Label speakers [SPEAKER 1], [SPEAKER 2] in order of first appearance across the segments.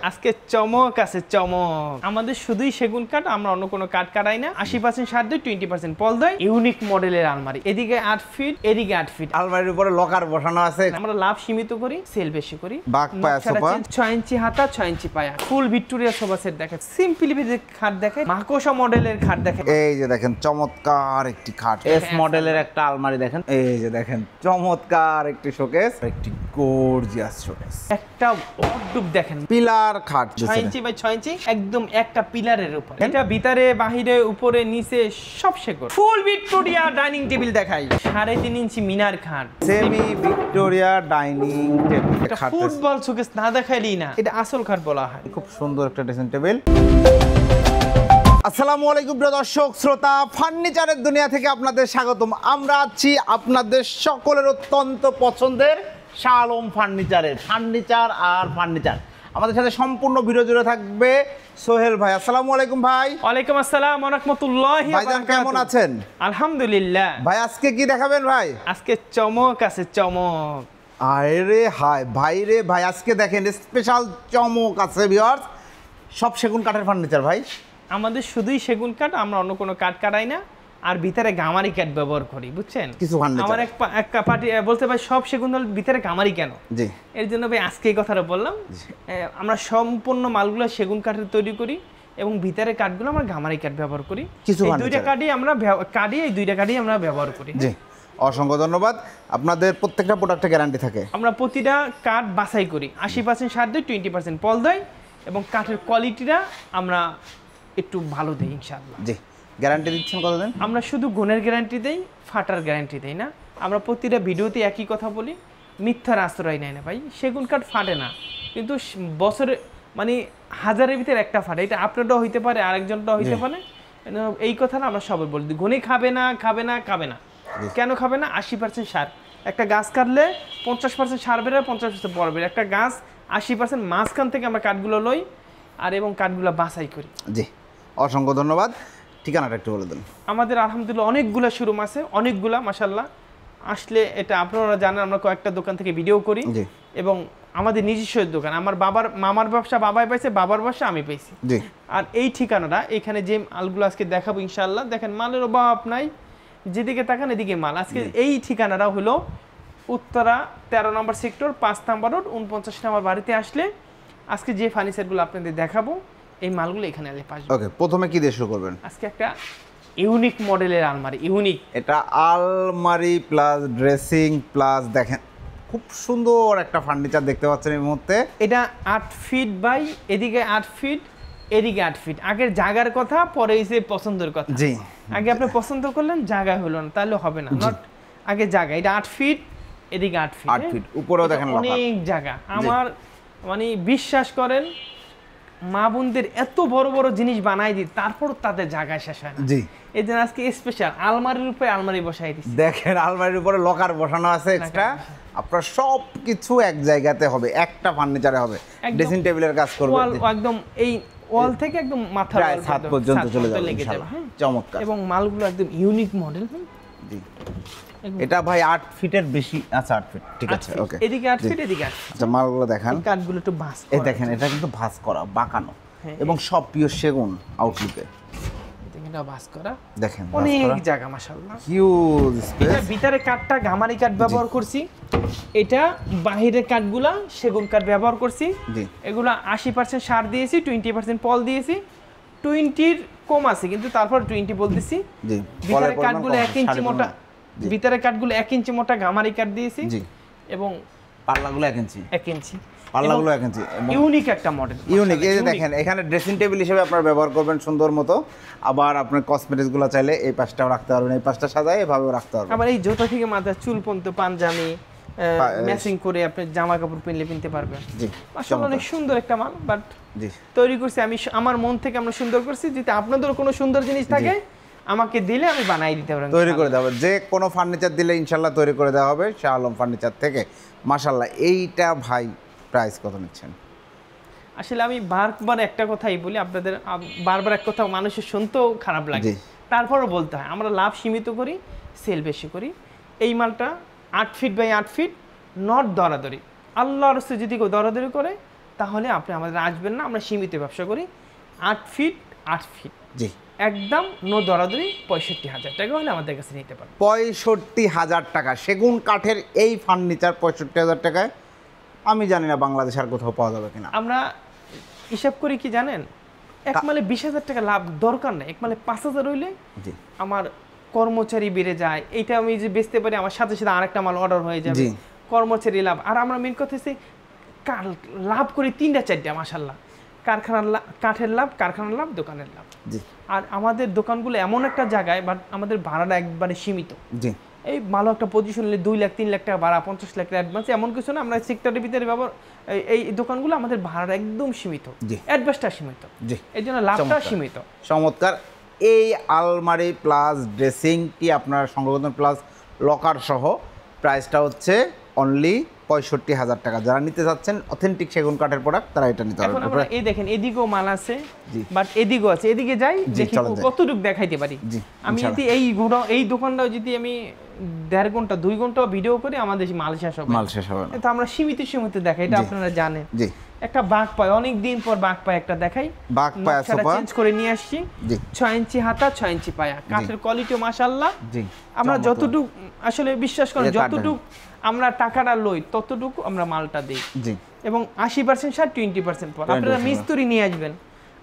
[SPEAKER 1] আজকে চমক আছে চমক। আমাদের শুধুই সেগুন কাঠ, আমরা অন্য কোনো কাঠ কাটাই না। 80% সার দেয়, 20% পল দেয়। ইউনিক মডেলের আলমারি, এদিকে 8 ফিট, এদিকে 8 ফিট।
[SPEAKER 2] আলমারির উপরে লকার বসানো আছে।
[SPEAKER 1] আমরা লাভ সীমিত করি, সেল বেশি করি।
[SPEAKER 2] বাগ পায়া সোফা
[SPEAKER 1] 6 ইঞ্চি হাতা, 6 ইঞ্চি পায়া, ফুল ভিক্টোরিয়া সোফা সেট দেখেন। সিম্পলি খাট দেখেন, মাকোসা মডেলের খাট দেখেন।
[SPEAKER 2] এই যে দেখেন চমৎকার একটি খাট, এস মডেলের একটা আলমারি দেখেন। এই যে দেখেন চমৎকার একটি শোকেস, একটি গর্জিয়াস শোকেস।
[SPEAKER 1] একটা ওয়ার্ডরোব দেখেন,
[SPEAKER 2] পিলার খাট
[SPEAKER 1] 6 ইঞ্চি বাই 6 ইঞ্চি, একদম একটা পিলারের উপর। এটা ভিতরে বাহিরে উপরে নিচে সব সেগুন। ফুল ভিক্টোরিয়া ডাইনিং টেবিল দেখাই, 3.5 ইঞ্চি মিনার খাট,
[SPEAKER 2] সেমি ভিক্টোরিয়া ডাইনিং টেবিল।
[SPEAKER 1] এটা ফুটবল শোকেস না দেখাইলেই না, এটা আসল খাট বলা হয়।
[SPEAKER 2] খুব সুন্দর একটা ড্রেসিং টেবিল। আসসালামু আলাইকুম প্রিয় দর্শক শ্রোতা, ফার্নিচারের দুনিয়া থেকে আপনাদের স্বাগতম। আমরা আছি আপনাদের সকলের অত্যন্ত পছন্দের শাহ আলম ফার্নিচারের। ফার্নিচার আর ফার্নিচার, আমাদের সাথে সম্পূর্ণ ভিডিও জুড়ে থাকবে সোহেল ভাই। আসসালামু আলাইকুম ভাই।
[SPEAKER 1] ওয়ালাইকুম আসসালাম ওয়া রাহমাতুল্লাহি ওয়া
[SPEAKER 2] ভাইজান
[SPEAKER 1] বারাকাতুহু।
[SPEAKER 2] কেমন আছেন?
[SPEAKER 1] আলহামদুলিল্লাহ।
[SPEAKER 2] ভাই আজকে কি দেখাবেন ভাই?
[SPEAKER 1] আজকে চমক আছে চমক।
[SPEAKER 2] আরে হাই ভাই রে ভাই, আজকে দেখেন স্পেশাল চমক আছে ভিউয়ার্স। সব সেগুন কাঠের ফার্নিচার ভাই।
[SPEAKER 1] আমাদের শুধুই সেগুন কাঠ, আমরা অন্য কোনো কাঠ কাটাই না। আর ভিতরে গামারি কাঠ ব্যবহার করি, বুঝছেন?
[SPEAKER 2] কিছু ফার্নিচার
[SPEAKER 1] আমার এক পার্টি বলতে ভাই সব সেগুন হল, ভিতরে গামারি কেন?
[SPEAKER 2] জি,
[SPEAKER 1] এর জন্য ভাই আজকে এই কথাটা বললাম। আমরা সম্পূর্ণ মালগুলো সেগুন কাঠের তৈরি করি এবং ভিতরে কাঠগুলো আমরা গামারি কাঠ ব্যবহার করি।
[SPEAKER 2] কিছু
[SPEAKER 1] এই দুইটা কাঠই আমরা ব্যবহার করি।
[SPEAKER 2] জি, অসংখ্য ধন্যবাদ। আপনাদের প্রত্যেকটা প্রোডাক্টে গ্যারান্টি থাকে?
[SPEAKER 1] আমরা প্রতিটা কাঠ বাছাই করি, 80% সার দেয়, 20% পল দেয় এবং কাঠের কোয়ালিটিটা আমরা একটু ভালো দেই ইনশাআল্লাহ।
[SPEAKER 2] জি, গ্যারান্টি দিচ্ছেন কতদিন?
[SPEAKER 1] আমরা শুধু গুণের গ্যারান্টি দেই, ফাটার গ্যারান্টি দেই না। আমরা প্রতিটা ভিডিওতে একই কথা বলি, মিথ্যার আশ্রয় নেয় না ভাই। সেগুন কাঠ ফাটে না, কিন্তু বছরে মানে হাজারের ভিতরে একটা ফাটে। এটা আপনারটাও হইতে পারে, আরেকজনটাও হইতে পারে। এই কথাটা আমরা সবাই বলি, গুণে খাবে না, খাবে না, খাবে না। কেন খাবে না? 80% সার। একটা গাছ কাটলে 50% সার বেরোয়, 50% পর বেরোয়। একটা গাছ 80% মাঝখান থেকে আমরা কাঠগুলো লই আর এবং কাঠগুলো বাছাই করি।
[SPEAKER 2] জি, অসংখ্য ধন্যবাদ। ঠিকানাটা একটু বলে দেন।
[SPEAKER 1] আমাদের আলহামদুলিল্লাহ অনেকগুলো শোরুম আছে, অনেকগুলা মাশাআল্লাহ। আসলে এটা আপনারা জানেন, আমরা কয়েকটা দোকান থেকে ভিডিও করি এবং আমাদের নিজস্ব দোকান। আমার মামার ব্যবসা বাবাই পাইছে, বাবার ব্যবসা আমি পাইছি।
[SPEAKER 2] জি,
[SPEAKER 1] আর এই ঠিকানাটা, এখানে যে মালগুলো আজকে দেখাবো ইনশাআল্লাহ, দেখেন মালের অভাব নাই, যেদিকে তাকান এদিকে মাল। আজকে এই ঠিকানাটা হলো উত্তরা 13 নম্বর সেক্টর, 5 নম্বর রোড, 49 নম্বর বাড়িতে আসলে আজকে যে ফার্নিচারগুলো আপনাদের দেখাবো, এই মালগুলো এখানে এলে পাবেন।
[SPEAKER 2] ওকে, প্রথমে কি দিয়ে শুরু করবেন?
[SPEAKER 1] আজকে একটা ইউনিক মডেলের আলমারি। ইউনিক,
[SPEAKER 2] এটা আলমারি প্লাস ড্রেসিং প্লাস দেখেন খুব সুন্দর একটা ফার্নিচার দেখতে পাচ্ছেন এই মুহূর্তে।
[SPEAKER 1] এটা 8 ফিট বাই, এদিকে 8 ফিট, এদিকে 8 ফিট। আগের জায়গার কথা, পরে এসে পছন্দের কথা।
[SPEAKER 2] জি,
[SPEAKER 1] আগে আপনি পছন্দ করলেন, জায়গা হলো না, তাহলে হবে না। নট আগে জায়গা। এটা 8 ফিট, এদিকে 8 ফিট,
[SPEAKER 2] 8 ফিট, উপরেও দেখেন
[SPEAKER 1] অনেক জায়গা। আমার মানে বিশ্বাস করেন, মা বোনদের এত বড় বড় জিনিস বানাই দিই, তারপর তাদের জায়গা শেষ হয় না।
[SPEAKER 2] জি,
[SPEAKER 1] এই জন্য আজকে স্পেশাল আলমারির উপরে আলমারি বসাই দিচ্ছি।
[SPEAKER 2] দেখেন আলমারির উপরে লকার বসানো আছে এক্সট্রা। আপনার সব কিছু এক জায়গাতে হবে, একটা ফার্নিচারে হবে। ড্রেসিং টেবিলের কাজ করবে,
[SPEAKER 1] একদম এই ওয়াল থেকে একদম মাথা
[SPEAKER 2] ছাদ পর্যন্ত চলে যাবে
[SPEAKER 1] ইনশাআল্লাহ।
[SPEAKER 2] চমৎকার।
[SPEAKER 1] এবং মালগুলো একদম ইউনিক মডেল।
[SPEAKER 2] জি, এটা ভাই 8 ফিটের বেশি। আচ্ছা 8 ফিট, ঠিক আছে। ওকে,
[SPEAKER 1] এদিকে 8 ফিট, এদিকে 8 ফিট।
[SPEAKER 2] আচ্ছা, মালগুলো দেখান।
[SPEAKER 1] কাঠগুলো একটু ভাঁজ
[SPEAKER 2] এই দেখেন, এটা কিন্তু ভাঁজ করা, বাঁকানো এবং সব পিওর সেগুন আউটলুকে।
[SPEAKER 1] এটা ভাঁজ করা,
[SPEAKER 2] দেখেন
[SPEAKER 1] অনেক জায়গা মাশাআল্লাহ,
[SPEAKER 2] হিউজ স্পেস।
[SPEAKER 1] এটা ভিতরে কাঠটা গামারি কাঠ ব্যবহার করছি, এটা বাহিরের কাঠগুলা সেগুন কাঠ ব্যবহার করছি।
[SPEAKER 2] জি,
[SPEAKER 1] এগুলা 80% সার দিয়েছি, 20% পল দিয়েছি। 20-র কম আছে, কিন্তু তারপর 20 বলতেছি।
[SPEAKER 2] জি,
[SPEAKER 1] ভিতরে কাঠগুলো 1 ইঞ্চি মোটা, ভিতরে কাঠগুলো 1 ইঞ্চি মোটা গামারি কাঠ দিয়েছি।
[SPEAKER 2] জি,
[SPEAKER 1] এবং
[SPEAKER 2] পাল্লাগুলো 1 ইঞ্চি,
[SPEAKER 1] 1 ইঞ্চি,
[SPEAKER 2] পাল্লাগুলো 1 ইঞ্চি।
[SPEAKER 1] ইউনিক একটা মডেল,
[SPEAKER 2] ইউনিক। এই যে দেখেন, এখানে ড্রেসিং টেবিল হিসেবে আপনারা ব্যবহার করবেন সুন্দর মতো। আবার আপনার কসমেটিক্সগুলো চাইলে এই পাশটাও রাখতে পারবেন, এই পাশটা সাজায় এভাবেও রাখতে পারবেন।
[SPEAKER 1] আবার এই জুতা থেকে মাথা চুল পর্যন্ত পাঞ্জামি ম্যাচিং করে আপনি জামা কাপড় কিনতে পারবেন। জি, আসলে অনেক সুন্দর একটা মাল। বাট
[SPEAKER 2] জি,
[SPEAKER 1] তৈরি করছি আমি আমার মন থেকে, আমরা সুন্দর করছি। যদি আপনাদের কোনো সুন্দর জিনিস থাকে আমাকে দিলে আমি বানাই দিতে পারবো,
[SPEAKER 2] তৈরি করে দেওয়া হবে। যে কোনো ফার্নিচার দিলে ইনশাল্লাহ তৈরি করে দেওয়া হবে শাহ আলম ফার্নিচার থেকে। মাশাআল্লাহ, এইটা ভাই প্রাইস কত নিচ্ছেন?
[SPEAKER 1] আসলে আমি বারবার একটা কথাই বলি আপনাদের, বারবার এক কথা মানুষের শুনতেও খারাপ লাগে, তারপরও বলতে হয়। আমরা লাভ সীমিত করি, সেল বেশি করি। এই মালটা 8 ফিট বাই 8 ফিট, নট দরাদরি। আল্লাহর রাস্তায় যদি কেউ দরাদরি করে তাহলে আপনি আমাদের আসবেন না, আমরা সীমিত ব্যবসা করি 8 ফিট 8 ফিট
[SPEAKER 2] জি
[SPEAKER 1] একদম নো দরাদরি 65,000 টাকা হলে আমাদের কাছে নিতে পারবেন।
[SPEAKER 2] 65,000 টাকা সেগুন কাঠের এই ফার্নিচার 65,000 টাকায় আমি জানি না বাংলাদেশ আর কোথাও পাওয়া যাবে কিনা।
[SPEAKER 1] আমরা হিসাব করি কি জানেন, এক মালে 20,000 টাকা লাভ দরকার নেই, এক মালে 5,000 হইলে
[SPEAKER 2] জি
[SPEAKER 1] আমার কর্মচারী বেড়ে যায়, এইটা আমি যে বেচতে পারি আমার সাথে সাথে আরেকটা মাল অর্ডার হয়ে যাবে,
[SPEAKER 2] জি।
[SPEAKER 1] কর্মচারী লাভ। আর আমরা মেন কথা হচ্ছে লাভ করি 3টা 4টা মাশাআল্লাহ, কারখানার লাভ, কাঠের লাভ, কারখানার লাভ, দোকানের লাভ।
[SPEAKER 2] জি
[SPEAKER 1] আর আমাদের দোকানগুলো এমন একটা জায়গায়, বাট আমাদের ভাড়াটা একবারে সীমিত।
[SPEAKER 2] জি
[SPEAKER 1] এই ভালো একটা পজিশন হলে 2 লাখ 3 লাখ টাকা ভাড়া, 50 লাখ টাকা অ্যাডভান্স, এমন কিছু না। আমরা সেক্টরের ভিতরে ব্যবহার এই দোকানগুলো আমাদের ভাড়া একদম সীমিত,
[SPEAKER 2] জি।
[SPEAKER 1] অ্যাডভান্সটা সীমিত,
[SPEAKER 2] জি
[SPEAKER 1] এই জন্য লাভটা
[SPEAKER 2] চমৎকার।
[SPEAKER 1] সীমিত।
[SPEAKER 2] চমৎকার। এই আলমারি প্লাস ড্রেসিংটি আপনার সংরক্ষণ প্লাস লকার সহ প্রাইসটা হচ্ছে অনলি 65,000 টাকা। যারা নিতে চাচ্ছেন অথেন্টিক সেগুন কাঠের প্রোডাক্ট তারা এটা নিতে
[SPEAKER 1] এখন
[SPEAKER 2] পারবেন।
[SPEAKER 1] আমরা এই দেখেন এদিকেও মাল আছে,
[SPEAKER 2] জি।
[SPEAKER 1] বাট এদিকেও আছে, এদিকে যাই
[SPEAKER 2] জি,
[SPEAKER 1] দেখি
[SPEAKER 2] চলেন যাই।
[SPEAKER 1] কতটুকু দেখাইতে পারি।
[SPEAKER 2] জি,
[SPEAKER 1] আমি যদি এই দোকানটাও যদি আমি 1.5 ঘন্টা 2 ঘন্টা ভিডিও করি আমাদের মাল শেষ হবে,
[SPEAKER 2] মাল শেষ হবে না।
[SPEAKER 1] তো আমরা সীমিত দেখাই, এটা
[SPEAKER 2] জি।
[SPEAKER 1] আপনারা জানেন।
[SPEAKER 2] জি
[SPEAKER 1] একটা বাঘ পায়, অনেক দিন পর বাঘ পায় একটা দেখাই,
[SPEAKER 2] বাঘ পায়া
[SPEAKER 1] নকশাটা
[SPEAKER 2] সোফা।
[SPEAKER 1] চেঞ্জ করে নিয়ে আসছি।
[SPEAKER 2] জি
[SPEAKER 1] 6 ইঞ্চি হাতা 6 ইঞ্চি পায়া, কাঠের কোয়ালিটিও মাশাআল্লাহ।
[SPEAKER 2] জি
[SPEAKER 1] আমরা
[SPEAKER 2] চমৎকার।
[SPEAKER 1] যতটুকু আসলে বিশ্বাস করেন,
[SPEAKER 2] এই যে কাঠ
[SPEAKER 1] যতটুকু আমরা টাকাটা লই ততটুকু আমরা মালটা দিই,
[SPEAKER 2] জি
[SPEAKER 1] এবং 80% সার 20% পর। আপনারা
[SPEAKER 2] 20%
[SPEAKER 1] মিস্ত্রি নিয়ে আসবেন,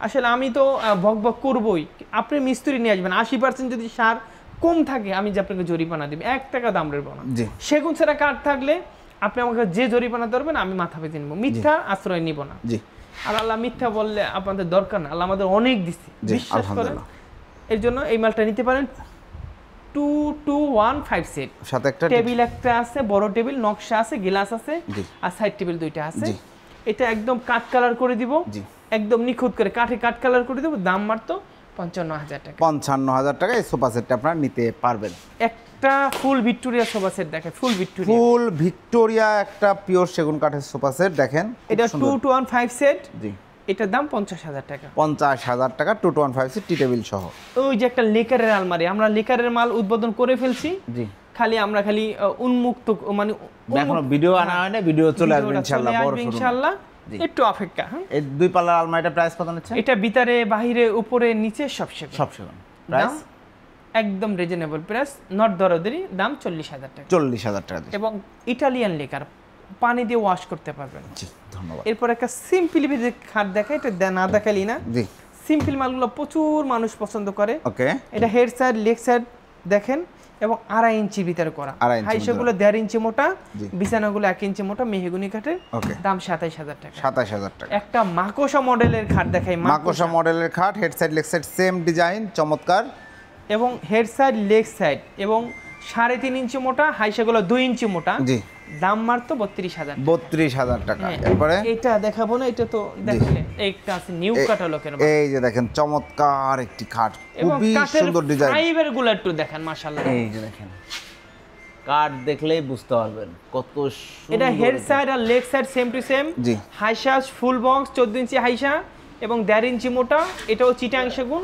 [SPEAKER 1] আসলে আমি তো বক বক করবই, আপনি মিস্ত্রি নিয়ে আসবেন। 80% যদি সার কম থাকে আমি যে আপনাকে জরিমানা দিব, 1 টাকা দাম রাখবো না।
[SPEAKER 2] জি
[SPEAKER 1] সেগুন ছাড়া কাঠ থাকলে আপনি আমাকে যে জরিমানা ধরবেন আমি মাথা পেতে নিব, মিথ্যা আশ্রয় নিব না।
[SPEAKER 2] জি
[SPEAKER 1] আর আল্লাহ মিথ্যা বললে আপনাদের দরকার না, আল্লাহ আমাদের অনেক দিচ্ছে,
[SPEAKER 2] জি,
[SPEAKER 1] বিশ্বাস করেন।
[SPEAKER 2] আলহামদুলিল্লাহ।
[SPEAKER 1] এর জন্য এই মালটা নিতে পারেন। 2215 সেট,
[SPEAKER 2] সাথে একটা
[SPEAKER 1] টেবিল একটা আছে, বড় টেবিল, নকশা আছে, গ্লাস আছে,
[SPEAKER 2] জি।
[SPEAKER 1] আর সাইড টেবিল 2টা আছে।
[SPEAKER 2] জি।
[SPEAKER 1] এটা একদম কাঠ কালার করে দিব,
[SPEAKER 2] জি
[SPEAKER 1] একদম নিখুঁত করে কাঠে কাঠ কালার করে দেবো, দাম মাত্র 55,000 টাকা।
[SPEAKER 2] 55,000 টাকা এই সোফা সেটটা আপনারা নিতে পারবেন।
[SPEAKER 1] একটা ফুল ভিক্টোরিয়া সোফা সেট দেখেন, ফুল ভিক্টোরিয়া,
[SPEAKER 2] ফুল ভিক্টোরিয়া একটা পিওর সেগুন কাঠের সোফা সেট দেখেন, খুব
[SPEAKER 1] এটা
[SPEAKER 2] সুন্দর।
[SPEAKER 1] 2215 সেট,
[SPEAKER 2] জি
[SPEAKER 1] এটার দাম 50,000 টাকা।
[SPEAKER 2] 50,000 টাকা 2215 টি টেবিল সহ।
[SPEAKER 1] ওই যে একটা লেকারের আলমারি, আমরা লেকারের মাল উদ্বোধন করে ফেলছি,
[SPEAKER 2] জি
[SPEAKER 1] আমরা খালি উন্মুক্ত মানে
[SPEAKER 2] এখনো ভিডিও আনা হয় না, ভিডিও চলে আসবে
[SPEAKER 1] ভিডিওটা
[SPEAKER 2] ইনশাআল্লাহ
[SPEAKER 1] চলে
[SPEAKER 2] বড়
[SPEAKER 1] আসবে
[SPEAKER 2] শোরুমে।
[SPEAKER 1] ইনশাআল্লাহ,
[SPEAKER 2] জি।
[SPEAKER 1] একটু অপেক্ষা। হ্যাঁ,
[SPEAKER 2] এই দুই পাল্লার আলমারিটা প্রাইস কত নিচ্ছে?
[SPEAKER 1] এটা ভিতরে বাহিরে উপরে নিচে সব সেগুন,
[SPEAKER 2] সব সেগুন প্রাইস
[SPEAKER 1] একদম রিজনেবল প্রাইস, নট দরদারি, দাম 40,000 টাকা।
[SPEAKER 2] 40,000 টাকা দিয়ে।
[SPEAKER 1] এবং ইটালিয়ান লেকার, পানি দিয়ে ওয়াশ করতে পারবেন।
[SPEAKER 2] জি ধন্যবাদ।
[SPEAKER 1] এরপর একটা সিম্পল খাট দেখাই, এটা না দেখালি না।
[SPEAKER 2] জি
[SPEAKER 1] সিম্পল মালগুলো প্রচুর মানুষ পছন্দ করে।
[SPEAKER 2] ওকে
[SPEAKER 1] এটা হেড সাইড লেগ সাইড দেখেন, এবং 2.5 ইঞ্চি ভিতরে করা,
[SPEAKER 2] 2.5 ইঞ্চি
[SPEAKER 1] হাইশাগুলো 1.5 ইঞ্চি মোটা,
[SPEAKER 2] জি।
[SPEAKER 1] বিছানাগুলো 1 ইঞ্চি মোটা, মেহগুনি কাঠের,
[SPEAKER 2] ওকে
[SPEAKER 1] দাম 27,000 টাকা।
[SPEAKER 2] 27,000 টাকা।
[SPEAKER 1] একটা মাকোসা মডেলের খাট দেখাই,
[SPEAKER 2] মাকোসা মডেলের খাট, head side leg side same design, চমৎকার।
[SPEAKER 1] এবং হেড সাইড লেগ সাইড এবং 3.5 ইঞ্চি মোটা, হাইশাগুলো 2 ইঞ্চি মোটা,
[SPEAKER 2] জি
[SPEAKER 1] দাম মাত্র 32,000।
[SPEAKER 2] 32,000 টাকা।
[SPEAKER 1] হ্যাঁ,
[SPEAKER 2] এরপরে
[SPEAKER 1] এটা দেখাবো না, এটা তো দেখলে একটা আছে নিউ কাটালকের,
[SPEAKER 2] এই যে দেখেন চমৎকার একটি খাট,
[SPEAKER 1] এবং
[SPEAKER 2] খুবই
[SPEAKER 1] কাঠের
[SPEAKER 2] সুন্দর ডিজাইন।
[SPEAKER 1] ফাইবার গুলো একটু দেখেন মাশাআল্লাহ।
[SPEAKER 2] এই যে দেখেন কাঠ দেখলেই বুঝতে পারবেন কত সুন্দর।
[SPEAKER 1] এটা হেড সাইড আর leg side same to same,
[SPEAKER 2] জি।
[SPEAKER 1] হাইসা ফুল বক্স 14 ইঞ্চি হাইসা এবং 1.5 ইঞ্চি মোটা, এটাও চিটাং সেগুন,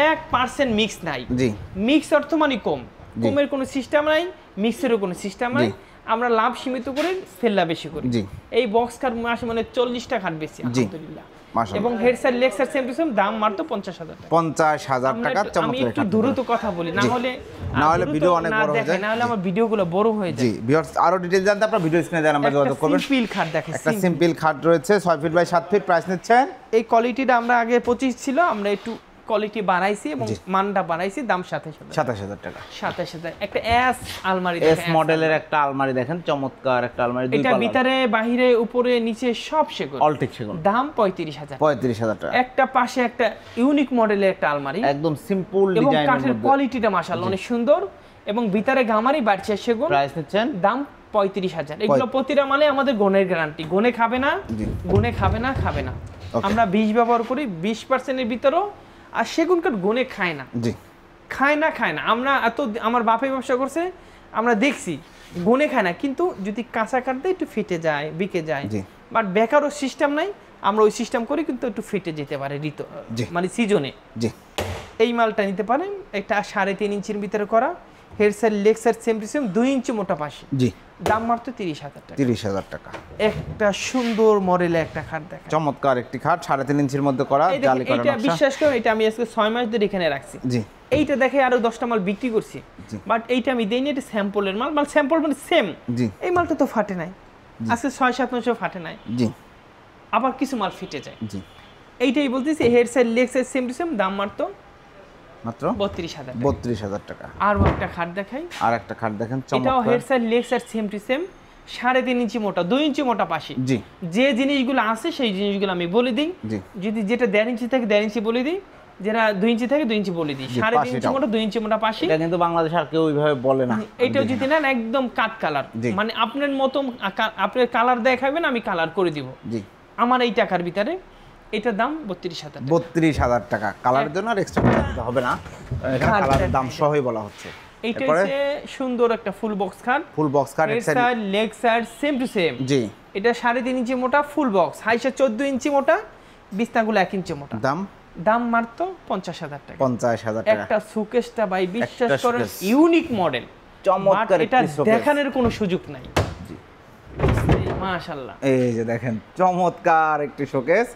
[SPEAKER 1] 1% মিক্স নাই।
[SPEAKER 2] জি
[SPEAKER 1] মিক্স অর্থ মানে কম, কমের কোনো সিস্টেম নাই, মিক্সেরও কোনো সিস্টেম নাই। আমরা লাভ সীমিত করে সেল লাভ বেশি করি।
[SPEAKER 2] জি
[SPEAKER 1] এই বক্স কার মাসে মানে 40টা খাট বেশি আলহামদুলিল্লাহ।
[SPEAKER 2] মাশাআল্লাহ।
[SPEAKER 1] এবং head side leg side same to same, দাম মাত্র 50,000 টাকা।
[SPEAKER 2] 50,000 টাকা
[SPEAKER 1] আমি
[SPEAKER 2] চমৎকার
[SPEAKER 1] একটু
[SPEAKER 2] খাট।
[SPEAKER 1] দ্রুত কথা বলি, না হলে
[SPEAKER 2] ভিডিও অনেক বড় হয়ে যায়।
[SPEAKER 1] না হলে আমার ভিডিওগুলো বড় হয়ে যায়।
[SPEAKER 2] জি ভিউয়ার্স, আরো ডিটেইলস জানতে আপনারা ভিডিও স্ক্রিনে দেওয়া নাম্বারে যোগাযোগ করবেন।
[SPEAKER 1] সিম্পল খাট দেখেন,
[SPEAKER 2] একটা সিম্পল খাট রয়েছে 6 ফিট বাই 7 ফিট, প্রাইস নিচ্ছেন।
[SPEAKER 1] এই কোয়ালিটিটা আমরা আগে 25 ছিল, আমরা একটু কোয়ালিটি বাড়াইছি এবং মানটা বাড়াইছি, দাম
[SPEAKER 2] 27,000 টাকা।
[SPEAKER 1] 27,000। একটা এস আলমারি
[SPEAKER 2] এস
[SPEAKER 1] দেখেন,
[SPEAKER 2] মডেলের একটা আলমারি দেখেন, চমৎকার একটা আলমারি, দুই
[SPEAKER 1] এটা
[SPEAKER 2] পাল্লা,
[SPEAKER 1] ভিতরে বাহিরে উপরে নিচে সব সেগুন,
[SPEAKER 2] অলটেক সেগুন,
[SPEAKER 1] দাম 35,000।
[SPEAKER 2] 35,000 টাকা।
[SPEAKER 1] একটা পাশে একটা ইউনিক মডেলের একটা আলমারি,
[SPEAKER 2] একদম সিম্পল
[SPEAKER 1] এবং
[SPEAKER 2] ডিজাইনের
[SPEAKER 1] কাঠের
[SPEAKER 2] মধ্যে,
[SPEAKER 1] কোয়ালিটিটা মাশাআল্লাহ অনেক সুন্দর, এবং ভিতরে গামারি বাড়ছে সেগুন,
[SPEAKER 2] প্রাইস নিচ্ছেন
[SPEAKER 1] দাম 35,000। এগুলো প্রতিটা মানে আমাদের গুণের গ্যারান্টি, গুণে খাবে না,
[SPEAKER 2] জি।
[SPEAKER 1] গুণে খাবে না, খাবে না।
[SPEAKER 2] Okay.
[SPEAKER 1] আমরা 20 ব্যবহার করি 20% এর ভিতরেও, আর সেগুন কাঠ গুণে খায় না,
[SPEAKER 2] জি
[SPEAKER 1] খায় না। আমরা এত, আমার বাপে ব্যবসা করছে, আমরা দেখছি গুণে খায় না, কিন্তু যদি কাঁচা কাঠ দেয় একটু ফেটে যায়, বিকে যায়।
[SPEAKER 2] জি।
[SPEAKER 1] বাট বেকারও সিস্টেম নাই, আমরা ওই সিস্টেম করি, কিন্তু একটু ফেটে যেতে পারে ঋতু,
[SPEAKER 2] জি।
[SPEAKER 1] মানে সিজনে।
[SPEAKER 2] জি
[SPEAKER 1] এই মালটা নিতে পারেন, একটা 3.5 ইঞ্চির ভিতরে করা, head side leg side same to same, 2 ইঞ্চি মোটা পাশে,
[SPEAKER 2] জি
[SPEAKER 1] দাম মাত্র 30,000 টাকা।
[SPEAKER 2] 30,000 টাকা।
[SPEAKER 1] একটা সুন্দর মডেলে একটা খাট দেখেন,
[SPEAKER 2] চমৎকার একটি খাট, 3.5 ইঞ্চির মধ্যে করা,
[SPEAKER 1] এই দেখেন,
[SPEAKER 2] জালি করা
[SPEAKER 1] এটা
[SPEAKER 2] নকশা।
[SPEAKER 1] বিশ্বাস করুন এটা আমি আজকে 6 মাস ধরে এখানে রাখছি।
[SPEAKER 2] জি।
[SPEAKER 1] এইটা দেখে আরো 10টা মাল বিক্রি করছি,
[SPEAKER 2] জি।
[SPEAKER 1] বাট এইটা আমি দেইনি, এটা স্যাম্পলের মাল, মানে স্যাম্পল মানে সেম।
[SPEAKER 2] জি।
[SPEAKER 1] এই মালটা তো ফাটে নাই, আজকে 6-7 মাসও ফাটে নাই।
[SPEAKER 2] জি।
[SPEAKER 1] আবার কিছু মাল ফিটে যায়।
[SPEAKER 2] জি।
[SPEAKER 1] এইটাই বলতেছি, head side leg side same to same, দাম মাত্র
[SPEAKER 2] মাত্র
[SPEAKER 1] 32,000 টাকা।
[SPEAKER 2] 32,000 টাকা।
[SPEAKER 1] আর একটা খাট দেখাই,
[SPEAKER 2] আর একটা খাট দেখেন,
[SPEAKER 1] এটাও
[SPEAKER 2] চমৎকার।
[SPEAKER 1] Head side leg side same to same, 3.5 ইঞ্চি মোটা, 2 ইঞ্চি মোটা পাশে।
[SPEAKER 2] জি।
[SPEAKER 1] যে জিনিসগুলো আছে সেই জিনিসগুলো আমি বলে দিই।
[SPEAKER 2] জি।
[SPEAKER 1] যদি যেটা 1.5 ইঞ্চি থাকে 1.5 ইঞ্চি বলে দিই, যেটা 2 ইঞ্চি থাকে 2 ইঞ্চি বলে দিই। 3.5 ইঞ্চি মোটা, 2 ইঞ্চি মোটা পাশে।
[SPEAKER 2] এটা কিন্তু বাংলাদেশে আর কেউ ওইভাবে বলে না।
[SPEAKER 1] এইটাও যদি নেন একদম কাট কালার,
[SPEAKER 2] জি।
[SPEAKER 1] মানে আপনার মতো আপনার কালার দেখাবেন, আমি কালার করে দিব
[SPEAKER 2] জি।
[SPEAKER 1] আমার এই টাকার ভিতরে। এটার দাম 32,000 টাকা।
[SPEAKER 2] 32,000 টাকা। কালারের জন্য আর এক্সট্রা টাকা দিতে হবে না, এখানে কালারের দাম সহই বলা হচ্ছে।
[SPEAKER 1] এইটা হচ্ছে সুন্দর একটা ফুল বক্স খাট,
[SPEAKER 2] ফুল বক্স খাট,
[SPEAKER 1] head side leg side same to same.
[SPEAKER 2] জি।
[SPEAKER 1] এটা 3.5 ইঞ্চি মোটা ফুল বক্স, হাইসা 14 ইঞ্চি মোটা, বিছনাগুলো 1 ইঞ্চি মোটা। দাম মাত্র 50,000 টাকা।
[SPEAKER 2] 50,000 টাকা।
[SPEAKER 1] একটা সুকেসটা ভাই বিশ্বাস
[SPEAKER 2] একটা
[SPEAKER 1] করেন
[SPEAKER 2] শোকেস।
[SPEAKER 1] ইউনিক মডেল,
[SPEAKER 2] চমৎকার
[SPEAKER 1] এটা
[SPEAKER 2] একটি শোকেস।
[SPEAKER 1] দেখানোর কোনো সুযোগ নাই।
[SPEAKER 2] জি।
[SPEAKER 1] মাশাআল্লাহ।
[SPEAKER 2] এই যে দেখেন চমৎকার একটি শোকেস,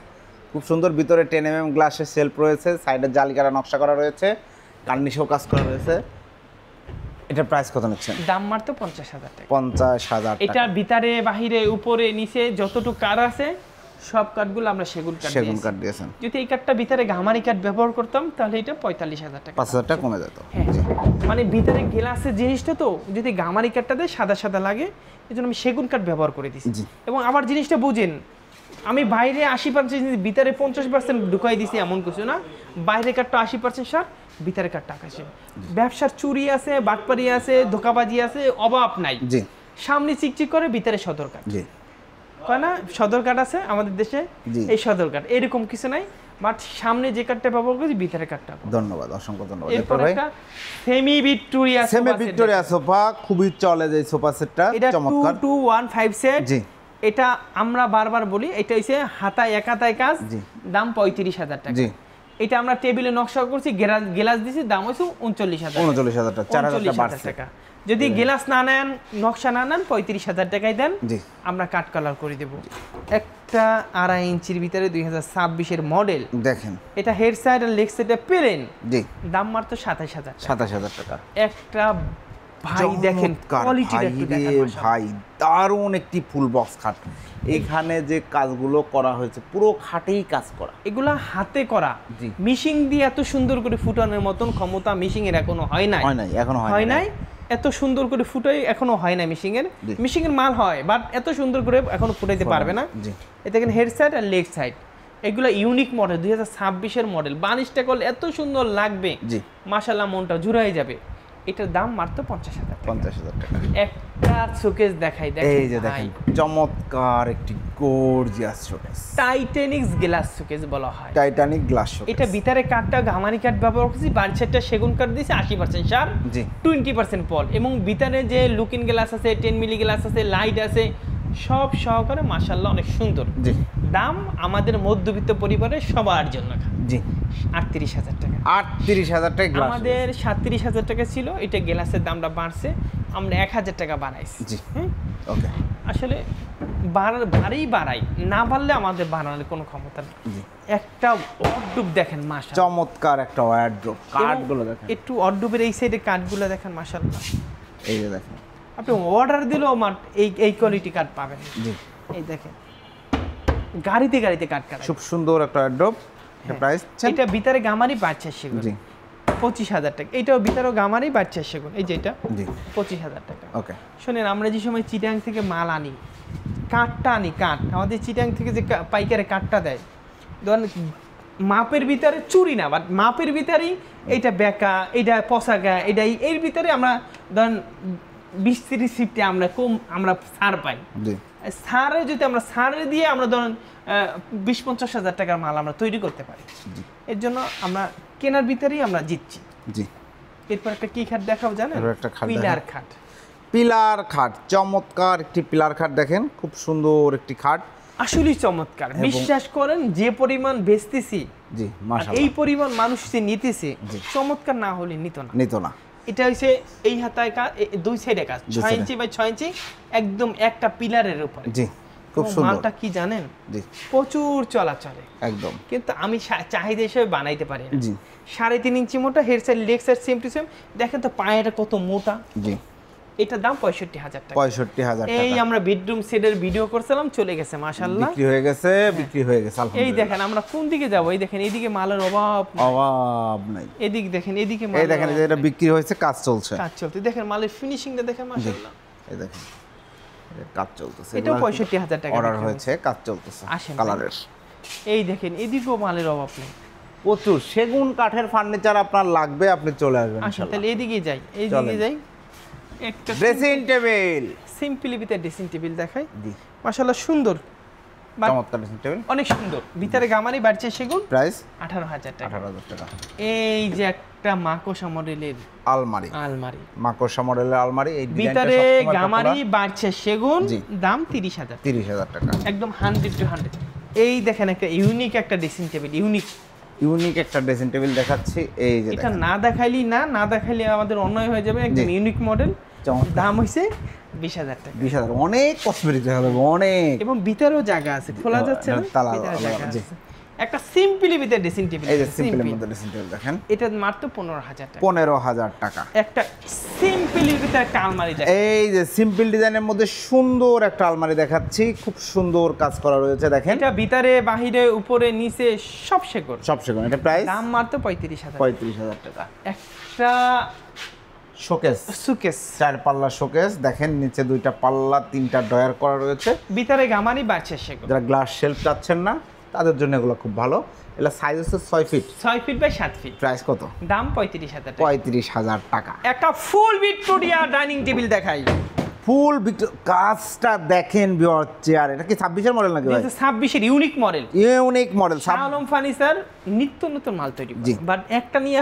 [SPEAKER 2] খুব সুন্দর। ভিতরে 10 mm গ্লাসের সেলফ রয়েছে, সাইডে জালি করা নকশা করা রয়েছে, কার্নিশেও কাজ করা রয়েছে। এটার প্রাইস কত নিচ্ছেন?
[SPEAKER 1] দাম মাত্র 50,000 টাকা।
[SPEAKER 2] 50,000 টাকা।
[SPEAKER 1] এটা ভিতরে বাহিরে উপরে নিচে যতটুকু কাঠ আছে সব কাঠগুলো আমরা সেগুন কাঠ
[SPEAKER 2] সেগুন কাঠ দিয়েছেন।
[SPEAKER 1] যদি এই কাঠটা ভিতরে গামারি কাঠ ব্যবহার করতাম তাহলে এটা 45,000 টাকা।
[SPEAKER 2] 5,000 টাকা কমে যেত।
[SPEAKER 1] হ্যাঁ, মানে ভিতরে গ্লাসের জিনিসটা তো যদি গামারি কাঠটা দেয় সাদা সাদা লাগে, এই জন্য আমি সেগুন কাঠ ব্যবহার করে দিছি। এবং আবার জিনিসটা বুঝেন, আমি বাইরে 80% ভিতরে 50% ঢুকাই দিছি এমন কিছু না, বাইরে কাঠটা 80% সার, ভিতরে কাঠটা 80%। ব্যবসার চুরি আছে, বাটপারি আছে, ধোকাবাজি আছে, অভাব নাই।
[SPEAKER 2] জি।
[SPEAKER 1] সামনে চিকচিক করে, ভিতরে সদর কাঠ।
[SPEAKER 2] জি।
[SPEAKER 1] কয় না সদর কাঠ আছে আমাদের দেশে, এই সদর কাঠ এরকম কিছু নাই, বাট সামনে যে কাঠটা ব্যবহার করছি ভিতরে কাঠটা।
[SPEAKER 2] ধন্যবাদ, অসংখ্য ধন্যবাদ।
[SPEAKER 1] এরপর একটা semi Victoria,
[SPEAKER 2] semi Victoria sofa, খুবই চলে যায় সোফা সেটটা, চমৎকার।
[SPEAKER 1] 2215 সেট।
[SPEAKER 2] জি।
[SPEAKER 1] এটা আমরা বারবার বলি, এটা হইছে হাতায় এক হাতায় কাজ, দাম 35,000 টাকা।
[SPEAKER 2] জি।
[SPEAKER 1] এটা আমরা টেবিলে নকশা করছি, গ্লাস দিছি, দাম হইছে 39,000
[SPEAKER 2] টাকা। 4,000
[SPEAKER 1] টাকা। যদি গ্লাস না নেন, নকশা না নেন, 35,000 টাকায় দেন,
[SPEAKER 2] জি,
[SPEAKER 1] আমরা কাট কালার করে দেব। একটা 2.5 ইঞ্চির ভিতরে 2026 এর মডেল
[SPEAKER 2] দেখেন,
[SPEAKER 1] এটা হেড সাইড আর লেগ সাইডে পেলেন,
[SPEAKER 2] জি,
[SPEAKER 1] দাম মাত্র 27,000 টাকা।
[SPEAKER 2] 27,000 টাকা।
[SPEAKER 1] একটা ভাই দেখেন কোয়ালিটিটা একটু দেখেন
[SPEAKER 2] ভাই, দারুণ একটি ফুল বক্স খাট। এখানে যে কাজগুলো করা হয়েছে পুরো খাটেই কাজ করা,
[SPEAKER 1] এগুলা হাতে করা, মিশিং দিয়ে এত সুন্দর করে ফুটানোর মতন ক্ষমতা মিশিং এর এখনো হয় নাই,
[SPEAKER 2] এখনো
[SPEAKER 1] হয় নাই। এত সুন্দর করে ফুটাই এখনো হয় না মিশিং এর মাল হয়, বাট এত সুন্দর করে এখনো ফুটাইতে পারবে না। এটা দেখেন হেড সাইড আর লেগ সাইড, এগুলো ইউনিক মডেল, 2026 এর মডেল। বানিশটা করলে এত সুন্দর লাগবে, মাশাআল্লাহ, মনটা জুড়াই যাবে। এটার দাম মাত্র 50,000 টাকা।
[SPEAKER 2] 50,000 টাকা।
[SPEAKER 1] একটা শোকেস দেখাই,
[SPEAKER 2] এই যে দেখেন চমৎকার একটি গর্জিয়াস শোকেস,
[SPEAKER 1] টাইটানিক্স গ্লাস শোকেস বলা হয়,
[SPEAKER 2] টাইটানিক গ্লাস শোকেস।
[SPEAKER 1] এটা ভিতরে কাঠটা গামারি কাঠ ব্যবহার করছি, বাড়ি সাইডটা সেগুন কাঠ দিয়েছে 80% সার, 20% পল, এবং ভিতরে যে লুকিং গ্লাস আছে, 10 মিলি গ্লাস আছে, লাইট আছে, সব সহকারে মাশাআল্লাহ অনেক সুন্দর।
[SPEAKER 2] জি।
[SPEAKER 1] দাম আমাদের মধ্যবিত্ত পরিবারের সবার জন্য,
[SPEAKER 2] জি,
[SPEAKER 1] 38,000 টাকা।
[SPEAKER 2] 38,000 টাকা গ্লাস।
[SPEAKER 1] আমাদের 37,000 টাকা ছিল, এটা গ্লাসের দামটা বাড়ছে, আমরা 1,000 টাকা বাড়াইছি।
[SPEAKER 2] জি, ওকে।
[SPEAKER 1] আসলে বাড়াই, না বাড়লে আমাদের বাড়ানোর কোনো ক্ষমতা নেই। একটা অড্ডুপ দেখেন মাশাআল্লাহ,
[SPEAKER 2] চমৎকার একটা ওয়ার্ড্রোব, কাঠগুলো দেখেন,
[SPEAKER 1] একটু অড্ডুপের এই সাইডে কাঠগুলো দেখেন মাশাআল্লাহ।
[SPEAKER 2] এই যে দেখেন,
[SPEAKER 1] আপনি অর্ডার দিলেও এই কোয়ালিটি কাঠ পাবেন।
[SPEAKER 2] জি,
[SPEAKER 1] এই দেখেন গাড়িতে কাঠ কাটা,
[SPEAKER 2] খুব সুন্দর একটা ওয়ার্ড্রোব। এটা প্রাইস,
[SPEAKER 1] এটা ভিতরে গামারি বাচ্চা সেগুন, জি, 25,000 টাকা। এটাও ভিতরে গামারি বাচ্চা সেগুন, এই যে এটা, জি, 25,000 টাকা।
[SPEAKER 2] ওকে।
[SPEAKER 1] শুনেন, আমরা যে সময় চিটাং থেকে মাল আনি, কাঠটা আনি, কাঠ আমাদের চিটাং থেকে যে পাইকারে কাঠটা দেয়, ধরেন মাপের ভিতরে চুরি না, বাট মাপের ভিতরেই এইটা বেকা, এইটা পশাকা, এটা এর ভিতরে আমরা ধরেন 20-30 শিফটে আমরা ছাড় পাই। ছাড়ে যদি আমরা ছাড়ে দিয়ে আমরা ধরেন 20-50 হাজার টাকার মাল আমরা তৈরি করতে পারি, এর জন্য আমরা কেনার ভিতরেই আমরা জিতছি। জি। এরপর একটা কি খাট দেখাও জানেন? পিলার খাট। পিলার খাট, চমৎকার একটি পিলার খাট দেখেন, খুব সুন্দর একটি খাট, আসলেই চমৎকার। বিশ্বাস করেন, যে পরিমাণ বেচতেছি, জি মাশাআল্লাহ, এই পরিমাণ মানুষ যে নিতেছে, চমৎকার না হলে নিত না। এটা হইছে এই হাতায় কাজ, দুই সাইডে কাজ, 6 ইঞ্চি বাই 6 ইঞ্চি, একদম একটা পিলারের উপরে।
[SPEAKER 2] জি, খুব সুন্দর।
[SPEAKER 1] মালটা কি জানেন,
[SPEAKER 2] জি,
[SPEAKER 1] প্রচুর চলাচলে
[SPEAKER 2] একদম।
[SPEAKER 1] কিন্তু আমি চাহিদা হিসেবে বানাইতে পারি না।
[SPEAKER 2] জি,
[SPEAKER 1] 3.5 ইঞ্চি মোটা, head side leg side same to same. দেখেন তো পায়েটা কত মোটা।
[SPEAKER 2] জি,
[SPEAKER 1] এটার দাম 65,000 টাকা।
[SPEAKER 2] 65,000 টাকা।
[SPEAKER 1] এই আমরা বেডরুম সেটের ভিডিও করছিলাম, চলে গেছে মাশাআল্লাহ,
[SPEAKER 2] বিক্রি হয়ে গেছে, বিক্রি হয়ে গেছে
[SPEAKER 1] এই
[SPEAKER 2] আলহামদুলিল্লাহ।
[SPEAKER 1] দেখেন আমরা কোন দিকে যাব, এই দেখেন এদিকে মালের অভাব
[SPEAKER 2] নাই।
[SPEAKER 1] এদিকে দেখেন, এদিকে
[SPEAKER 2] এই দেখেন এটা বিক্রি হয়েছে, কাজ চলছে।
[SPEAKER 1] কাজ চলছে, দেখেন মালের ফিনিশিংটা দেখেন মাশাআল্লাহ।
[SPEAKER 2] এই দেখেন কাজ চলতেছে,
[SPEAKER 1] এটা 65,000 টাকা
[SPEAKER 2] অর্ডার হয়েছে, কাজ চলতেছে
[SPEAKER 1] আসেন
[SPEAKER 2] কালারের।
[SPEAKER 1] এই দেখেন এদিকেও মালের অভাব নেই,
[SPEAKER 2] প্রচুর সেগুন কাঠের ফার্নিচার আপনার লাগবে, আপনি চলে আসবেন
[SPEAKER 1] আসেন।
[SPEAKER 2] ইনশাআল্লাহ।
[SPEAKER 1] তাহলে এদিকে যাই, এইদিকে যাই, একটা
[SPEAKER 2] ড্রেসিং টেবিল,
[SPEAKER 1] সিম্পলি ভিতরে ড্রেসিং টেবিল দেখাই।
[SPEAKER 2] জি,
[SPEAKER 1] মাশাআল্লাহ সুন্দর,
[SPEAKER 2] চমৎকার ড্রেসিং টেবিল,
[SPEAKER 1] অনেক সুন্দর। ভিতরে গামারি বাড়ছে সেগুন,
[SPEAKER 2] প্রাইস
[SPEAKER 1] 18,000 টাকা।
[SPEAKER 2] 18,000 টাকা।
[SPEAKER 1] এই যে একটা মাকোসা মডেলের
[SPEAKER 2] আলমারি,
[SPEAKER 1] আলমারি,
[SPEAKER 2] মাকড়সা মডেলের আলমারি, এই ডিজাইনটা
[SPEAKER 1] ভিতরে
[SPEAKER 2] সবসময়
[SPEAKER 1] গামারি বাড়ছে সেগুন,
[SPEAKER 2] জি।
[SPEAKER 1] দাম 30,000,
[SPEAKER 2] 30,000 টাকা।
[SPEAKER 1] একদম 100 to 100। এই দেখেন একটা ইউনিক একটা ড্রেসিং টেবিল,
[SPEAKER 2] ইউনিক একটা ড্রেসিং টেবিল দেখাচ্ছি, এই যে
[SPEAKER 1] এটা
[SPEAKER 2] দেখেন।
[SPEAKER 1] না দেখাইলে আমাদের অন্যায় হয়ে যাবে। একদম ইউনিক মডেল,
[SPEAKER 2] চমৎকার।
[SPEAKER 1] দাম হইছে 20,000 টাকা।
[SPEAKER 2] 20,000, অনেক কসমেটিক দেখা যাবে, অনেক।
[SPEAKER 1] এবং ভিতরেও জায়গা আছে, খোলা যাচ্ছে না,
[SPEAKER 2] তালা,
[SPEAKER 1] ভিতরে জায়গা
[SPEAKER 2] জি।
[SPEAKER 1] আছে। একটা সিম্পলি ভিতরে ড্রেসিং টেবিল,
[SPEAKER 2] এই যে সিম্পলের মধ্যে ড্রেসিং টেবিল দেখেন,
[SPEAKER 1] এটা মাত্র 15,000 টাকা।
[SPEAKER 2] 15,000 টাকা।
[SPEAKER 1] একটা সিম্পলি ভিতরে একটা আলমারি দেখেন,
[SPEAKER 2] এই যে সিম্পল ডিজাইনের মধ্যে সুন্দর একটা আলমারি দেখাচ্ছি, খুব সুন্দর কাজ করা রয়েছে দেখেন।
[SPEAKER 1] এটা ভিতরে বাহিরে উপরে নিচে সব সেগুন,
[SPEAKER 2] সব সেগুন। এটা প্রাইস
[SPEAKER 1] দাম মাত্র 35,000।
[SPEAKER 2] 35,000 টাকা।
[SPEAKER 1] একটা
[SPEAKER 2] শোকেস,
[SPEAKER 1] সুকেস,
[SPEAKER 2] 4 পাল্লা শোকেস দেখেন, নিচে 2টা পাল্লা, 3টা ডয়ার করা রয়েছে।
[SPEAKER 1] ভিতরে গামারি বাড়ছে সেগুন,
[SPEAKER 2] যারা গ্লাস শেলফ চাচ্ছেন না তাদের জন্য এগুলো খুব ভালো। এগুলো সাইজ হচ্ছে 6 feet,
[SPEAKER 1] 6 feet by 7 feet,
[SPEAKER 2] price কত?
[SPEAKER 1] দাম 35,000 টাকা।
[SPEAKER 2] 35,000 টাকা।
[SPEAKER 1] একটা ফুল ভিক্টোরিয়া ডাইনিং টেবিল দেখাই,
[SPEAKER 2] ফুল কাজটা দেখেন বিয়ার চেয়ার। এটা কি 26 এর মডেল নাকি ভাই?
[SPEAKER 1] 26 এর unique model,
[SPEAKER 2] unique model.
[SPEAKER 1] Shah Alam furniture নিত্য নতুন মাল তৈরি করে, বাট একটা নিয়ে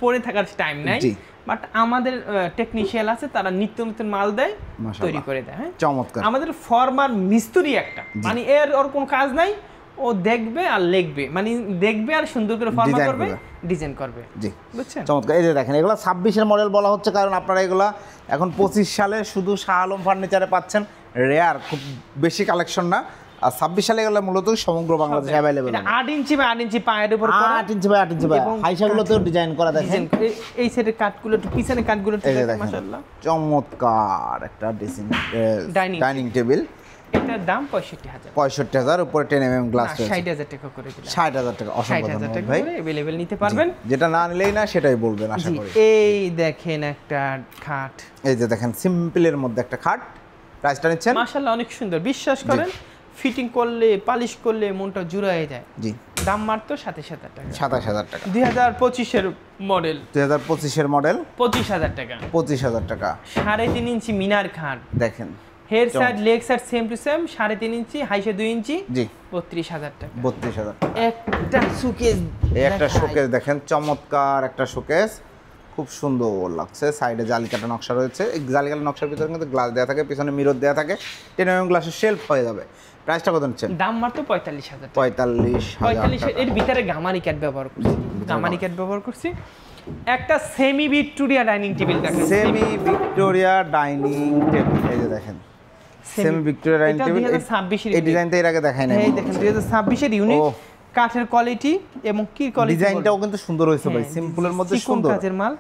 [SPEAKER 1] পড়ে থাকার টাইম নাই।
[SPEAKER 2] জি।
[SPEAKER 1] বাট আমাদের টেকনিশিয়ান আছে, তারা নিত্য নতুন মাল দেয়,
[SPEAKER 2] মাশাআল্লাহ।
[SPEAKER 1] তৈরি করে দেয়। হ্যাঁ,
[SPEAKER 2] চমৎকার।
[SPEAKER 1] আমাদের ফর্মার মিস্ত্রি একটা, মানে ওর কোনো কাজ নাই, ও দেখবে আর লিখবে, মানে দেখবে আর সুন্দর করে ফর্মা
[SPEAKER 2] ডিজাইন
[SPEAKER 1] করবে,
[SPEAKER 2] করবে।
[SPEAKER 1] ডিজাইন করবে।
[SPEAKER 2] জি,
[SPEAKER 1] বুঝছেন?
[SPEAKER 2] চমৎকার। এই যে দেখেন এগুলো 26 এর মডেল বলা হচ্ছে, কারণ আপনারা এগুলা এখন 25 সালে শুধু শাহ আলম ফার্নিচারে পাচ্ছেন, রেয়ার, খুব বেশি কালেকশন না। আর 26 সালে এগুলো মূলত সমগ্র বাংলাদেশে অ্যাভেলেবেল।
[SPEAKER 1] এটা 8 ইঞ্চি বা 8 ইঞ্চি পায়ের উপর করা,
[SPEAKER 2] 8 ইঞ্চি বাই 8 ইঞ্চি বাই,
[SPEAKER 1] এবং
[SPEAKER 2] হাইসাগুলোতেও ডিজাইন করা দেখেন।
[SPEAKER 1] ডিজাইন করে। এই সেটের কাঠগুলো একটু পিছনে কাঠগুলো একটু
[SPEAKER 2] এই যে
[SPEAKER 1] দেখেন,
[SPEAKER 2] দেখেন
[SPEAKER 1] মাশাআল্লাহ।
[SPEAKER 2] চমৎকার একটা ডাইনিং টেবিল।
[SPEAKER 1] এটার দাম 65,000,
[SPEAKER 2] 65,000, উপরে 10 mm গ্লাস রয়েছে।
[SPEAKER 1] 60,000 টাকা করে দিলাম।
[SPEAKER 2] 60,000 টাকা। অসংখ্য
[SPEAKER 1] 60,000
[SPEAKER 2] ধন্যবাদ
[SPEAKER 1] টাকা
[SPEAKER 2] ভাই।
[SPEAKER 1] করে अवेलेबल নিতে পারবেন।
[SPEAKER 2] যেটা না নিলেই না সেটাই বলবেন আশা
[SPEAKER 1] জি,
[SPEAKER 2] করি।
[SPEAKER 1] এই দেখেন একটা খাট,
[SPEAKER 2] এই যে দেখেন সিম্পলের মধ্যে একটা খাট, প্রাইসটা নিচ্ছেন?
[SPEAKER 1] মাশাআল্লাহ অনেক সুন্দর, বিশ্বাস করেন ফিটিং করলে পালিশ করলে মনটা জুড়ায় যায়।
[SPEAKER 2] জি,
[SPEAKER 1] দাম মাত্র 27,000 টাকা।
[SPEAKER 2] 27,000 টাকা।
[SPEAKER 1] 2025 এর মডেল,
[SPEAKER 2] 2025 এর মডেল,
[SPEAKER 1] 25,000 টাকা।
[SPEAKER 2] 25,000 টাকা।
[SPEAKER 1] 3.5 ইঞ্চি মিনার খাট,
[SPEAKER 2] দেখেন
[SPEAKER 1] head side leg side same to same, 3.5 ইঞ্চি, হাইসে 2 ইঞ্চি,
[SPEAKER 2] জি,
[SPEAKER 1] 32,000 টাকা।
[SPEAKER 2] 32,000 টাকা।
[SPEAKER 1] একটা সুকেস,
[SPEAKER 2] এই একটা শোকেস দেখেন, চমৎকার একটা শোকেস, খুব সুন্দর লাগছে। সাইডে জালি কাটা নকশা রয়েছে, এই জালি কাটা নকশার ভিতরে কিন্তু গ্লাস দেওয়া থাকে, পিছনে মিরর দেওয়া থাকে, 10 mm গ্লাসের শেলফ হয়ে যাবে। প্রাইসটা কত নিচ্ছেন?
[SPEAKER 1] দাম মাত্র 45,000 টাকা।
[SPEAKER 2] 45,000 টাকা।
[SPEAKER 1] এর ভিতরে গামারি ক্যাট ব্যবহার করছি, গামারি ক্যাট ব্যবহার করছি। একটা সেমি ভিক্টোরিয়া ডাইনিং টেবিল দেখেন,
[SPEAKER 2] সেমি ভিক্টোরিয়া ডাইনিং টেবিল। এই যে দেখেন সেমি ভিক্টোরিয়া ডাইনিং
[SPEAKER 1] এটা
[SPEAKER 2] টেবিল।
[SPEAKER 1] 2026
[SPEAKER 2] এই ডিজাইনটা এর আগে দেখাই নাই।
[SPEAKER 1] এই দেখেন 2026 এর ইউনিক
[SPEAKER 2] ও।
[SPEAKER 1] কাঠের কোয়ালিটি এবং কি কোয়ালিটি,
[SPEAKER 2] ডিজাইনটাও কিন্তু সুন্দর হয়েছে ভাই, সিম্পলের মধ্যে সুন্দর।
[SPEAKER 1] কাজের মাল,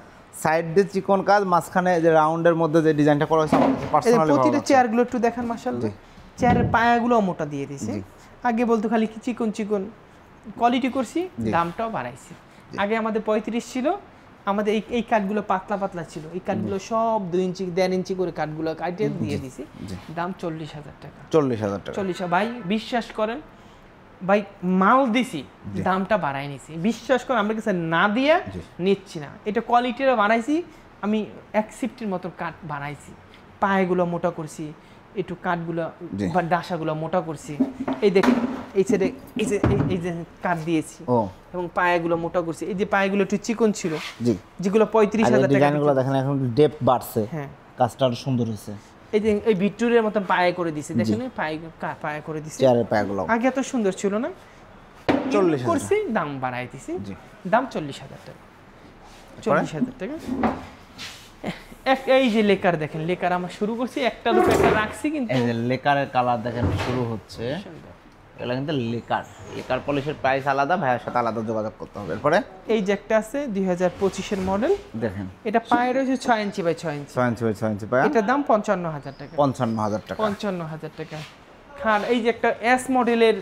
[SPEAKER 2] সাইড দিয়ে চিকন কাজ, মাঝখানে যে রাউন্ডের মধ্যে যে ডিজাইনটা করা হয়েছে আমার পার্সোনালি ভালো
[SPEAKER 1] প্রতিটা
[SPEAKER 2] লাগছে।
[SPEAKER 1] চেয়ারগুলো একটু দেখেন মাশাআল্লাহ, চেয়ারের পায়াগুলো মোটা দিয়ে দিয়েছে। আগে বলতো খালি কি চিকন চিকন, কোয়ালিটি করছি, দামটাও বাড়াইছি। আগে আমাদের 35 ছিল, আমাদের এই কাঠগুলো পাতলা পাতলা ছিল, এই কাঠগুলো সব 2 ইঞ্চি 1.5 ইঞ্চি করে কাঠগুলো কাটে দিয়ে দিছি। দাম 40,000 টাকা।
[SPEAKER 2] 40,000 টাকা।
[SPEAKER 1] 40,000 ভাই, বিশ্বাস করেন ভাই, মাল দিছি, দামটা বাড়াই নিছি, বিশ্বাস করেন আমরা কাছে না দিয়ে নিচ্ছি না। এটা কোয়ালিটিটা বাড়াইছি, আমি 1 শিফটের মতো কাঠ বাড়াইছি, পায়েগুলো মোটা করছি, একটু কাঠগুলো বা ডাসাগুলো মোটা করছি। এই দেখেন এই সাইডে এই যে কাঠ দিয়েছি এবং পায়েগুলো মোটা করছি। এই যে পায়েগুলো একটু চিকন ছিল,
[SPEAKER 2] জি,
[SPEAKER 1] যেগুলো 35,000 টাকা।
[SPEAKER 2] ডিজাইনগুলো দেখেন এখন ডেপথ বাড়ছে,
[SPEAKER 1] হ্যাঁ,
[SPEAKER 2] কাজটা আরো সুন্দর হয়েছে।
[SPEAKER 1] এই যে এই ভিক্টোরিয়ার মতো পায়ে করে দিছি, দেখেন পায়ে করে দিছি।
[SPEAKER 2] চেয়ারের পায়াগুলো
[SPEAKER 1] আগে এত সুন্দর ছিল না,
[SPEAKER 2] 40,000
[SPEAKER 1] করছি, দাম বাড়াই দিছি, দাম 40,000 টাকা। 40,000 টাকা। এই যে লেকার দেখেন, লেকার আমরা শুরু করছি, একটা দুটো একটা রাখছি, কিন্তু
[SPEAKER 2] এই যে লেকারের কালার দেখেন শুরু হচ্ছে, এগুলো কিন্তু লেকার পলিশের প্রাইস আলাদা, ভাইয়ের সাথে আলাদা যোগাযোগ করতে হবে। এরপরে
[SPEAKER 1] এই যে একটা আছে 2025-এর মডেল,
[SPEAKER 2] দেখেন
[SPEAKER 1] এটা পায়ে রয়েছে 6 inch by 6 inch,
[SPEAKER 2] 6 inch by 6 ইঞ্চি পায়া,
[SPEAKER 1] এটার দাম 55,000 টাকা।
[SPEAKER 2] 55,000 টাকা।
[SPEAKER 1] 55,000 টাকা। খাট এই যে একটা এস মডেলের